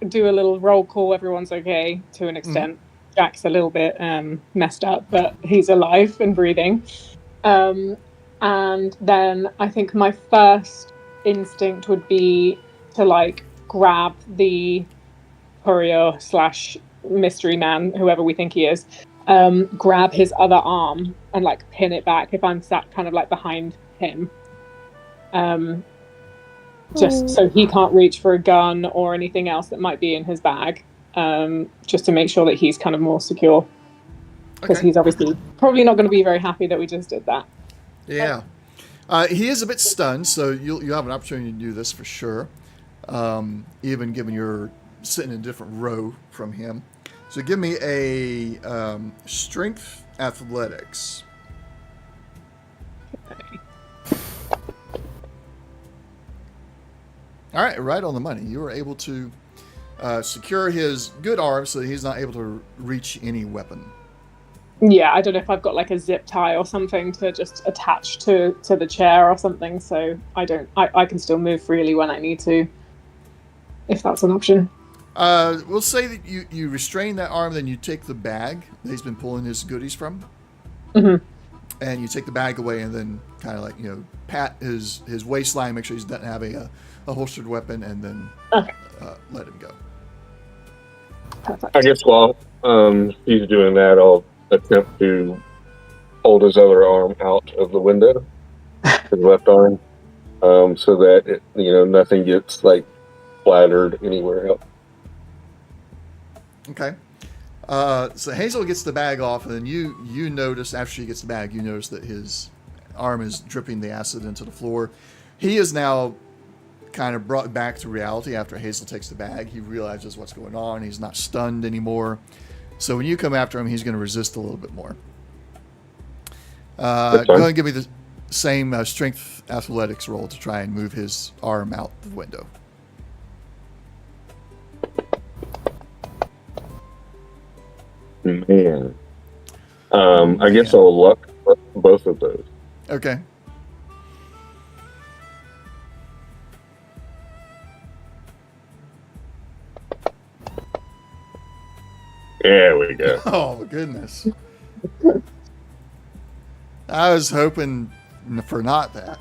do a little roll call, everyone's okay to an extent. Mm-hmm. Jack's a little bit messed up, but he's alive and breathing. And then I think my first instinct would be to grab the courier / mystery man, whoever we think he is, grab his other arm and pin it back if I'm sat kind of behind him, just so he can't reach for a gun or anything else that might be in his bag, just to make sure that he's kind of more secure, because he's obviously probably not going to be very happy that we just did that. Yeah. He is a bit stunned, so you'll have an opportunity to do this for sure, even given you're sitting in a different row from him. So give me a strength athletics. Okay. All right, right on the money. You were able to secure his good arm so that he's not able to reach any weapon. Yeah, I don't know if I've got a zip tie or something to just attach to the chair or something, so I can still move freely when I need to, if that's an option. We'll say that you restrain that arm, then you take the bag that he's been pulling his goodies from, mm-hmm. and you take the bag away, and then kind of pat his waistline, make sure he doesn't have a holstered weapon, and then let him go. Perfect. I guess while he's doing that, I'll attempt to hold his other arm out of the window, his left arm, so that nothing gets like splattered anywhere else. Okay. So Hazel gets the bag off, and then you notice after she gets the bag, you notice that his arm is dripping the acid into the floor. He is now kind of brought back to reality after Hazel takes the bag. He realizes what's going on. He's not stunned anymore. So when you come after him, he's going to resist a little bit more. Go ahead and give me the same strength athletics roll to try and move his arm out the window. Man. I guess I'll luck both of those. Okay. There we go. Oh, goodness. I was hoping for not that.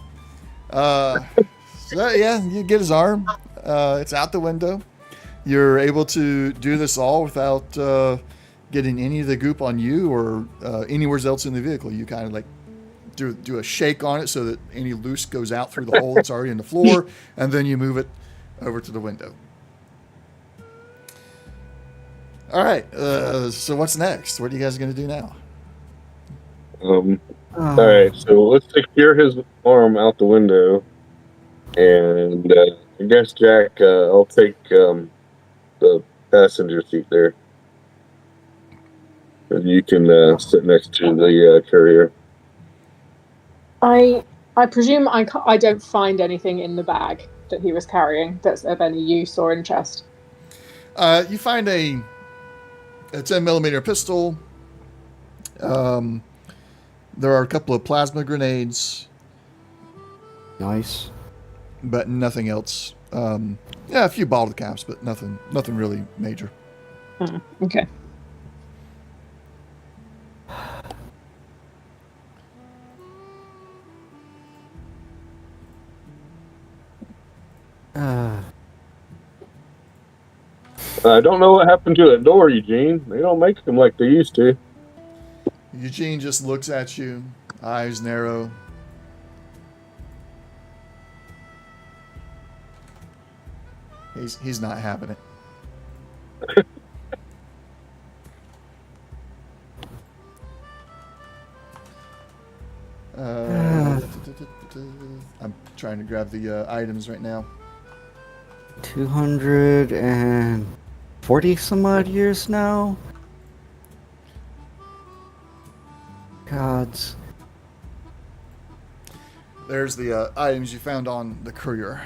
So, yeah, you get his arm. It's out the window. You're able to do this all without getting any of the goop on you or anywhere else in the vehicle. You kind of like do a shake on it so that any loose goes out through the hole that's already in the floor, and then you move it over to the window. All right. So what's next? What are you guys going to do now? All right, so let's secure his arm out the window, and I guess Jack, I'll take the passenger seat there, and you can sit next to the courier. I presume I don't find anything in the bag that he was carrying that's of any use or interest. You find a 10mm pistol. There are a couple of plasma grenades. Nice. But nothing else. Yeah, a few bottle caps, but nothing really major. Okay. I don't know what happened to that door, Eugene. They don't make them like they used to. Eugene just looks at you, eyes narrow. He's not having it. I'm trying to grab the items right now. 240 some odd years now. Gods. There's the items you found on the courier.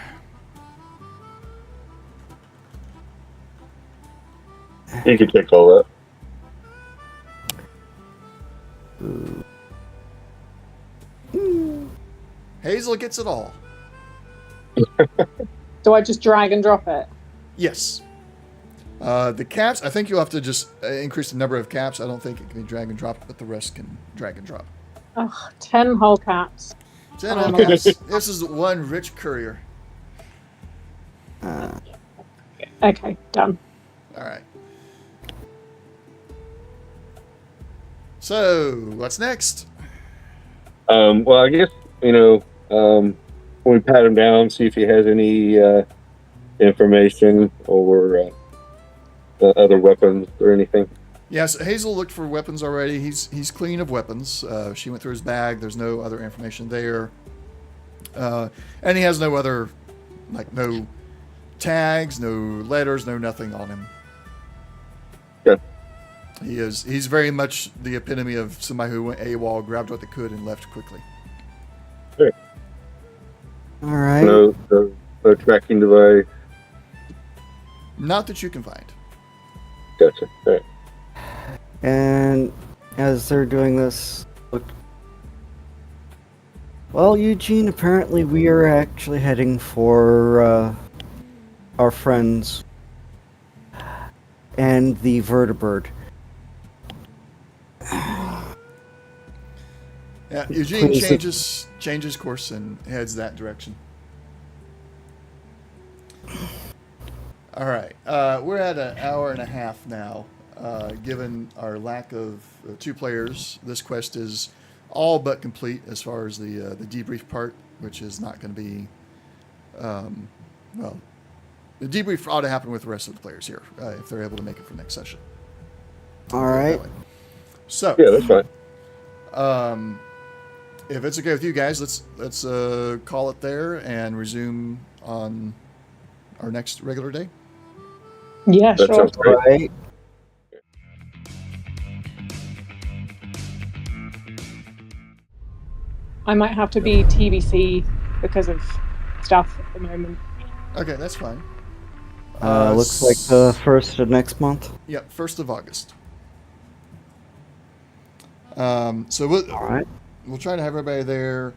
You can take all that. Hazel gets it all. Do I just drag and drop it? Yes. The caps, I think you'll have to just increase the number of caps. I don't think it can be drag and drop, but the rest can drag and drop. Oh, 10 whole caps. 10 whole caps. This is one rich courier. Okay, done. All right. So, what's next? Well, I guess, when we pat him down, see if he has any information or other weapons or anything. Yes, Hazel looked for weapons already. He's clean of weapons. She went through his bag. There's no other information there. And he has no other, no tags, no letters, no nothing on him. Good. He's very much the epitome of somebody who went AWOL, grabbed what they could, and left quickly. Good. All right. No tracking device. Not that you can find. Gotcha. All right. And as they're doing this, look. Well, Eugene, apparently we are actually heading for our friends and the vertibird. Yeah, Eugene changes course and heads that direction. All right, we're at an hour and a half now. Given our lack of 2 players, this quest is all but complete as far as the debrief part, which is not going to be, well, the debrief ought to happen with the rest of the players here if they're able to make it for next session. All right. So Yeah, that's fine. if it's okay with you guys, let's call it there and resume on our next regular day. Yeah, That sure. sounds All great. right. I might have to be TBC because of stuff at the moment. Okay, that's fine. Looks like the first of next month. Yep, 1st of August. So we'll All right. try to have everybody there.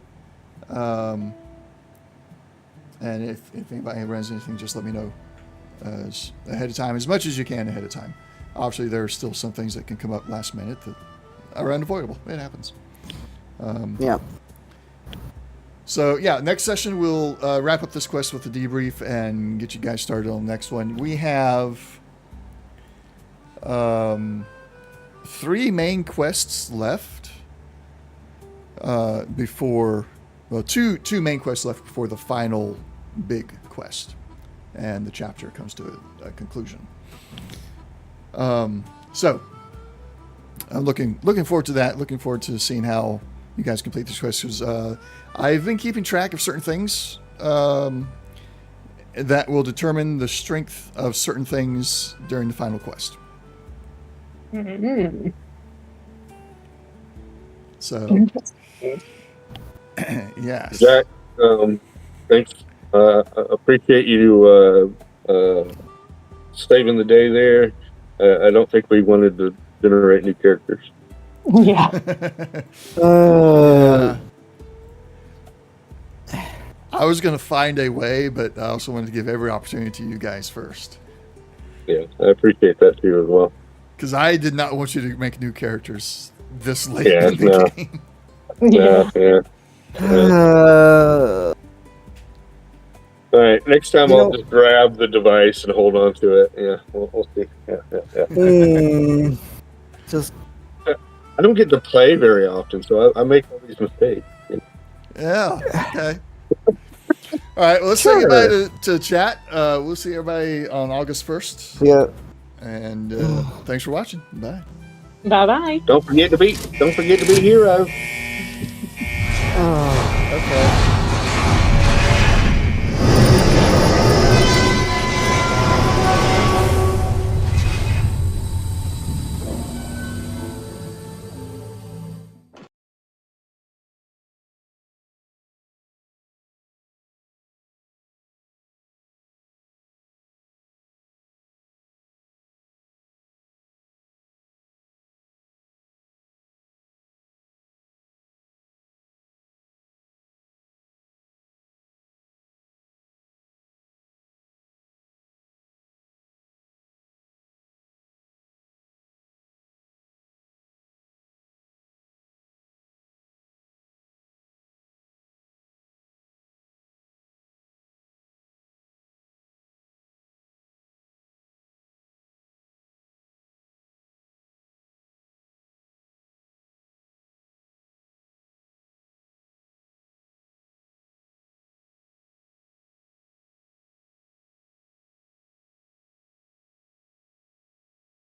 And if anybody runs anything, just let me know ahead of time, as much as you can ahead of time. Obviously, there are still some things that can come up last minute that are unavoidable. It happens. Yeah. So yeah, next session we'll wrap up this quest with the debrief and get you guys started on the next one. We have 3 main quests left before, well, two main quests left before the final big quest, and the chapter comes to a conclusion. So I'm looking forward to that. Looking forward to seeing how you guys complete these quests. I've been keeping track of certain things that will determine the strength of certain things during the final quest. Mm-hmm. So, Interesting. yes. Zach, thanks. I appreciate you saving the day there. I don't think we wanted to generate new characters. Yeah. I was going to find a way, but I also wanted to give every opportunity to you guys first. Yeah, I appreciate that too as well. Because I did not want you to make new characters this late Yeah, in the no. game. Yeah. Yeah. All right, next time You I'll know- just grab the device and hold on to it. Yeah, we'll see. Yeah. Just I don't get to play very often, so I make all these mistakes. Yeah. Okay. All right. Well, let's say goodbye to chat. We'll see everybody on August 1st. yeah. And thanks for watching. Bye. Bye-bye. Don't forget to be hero. Oh. Okay.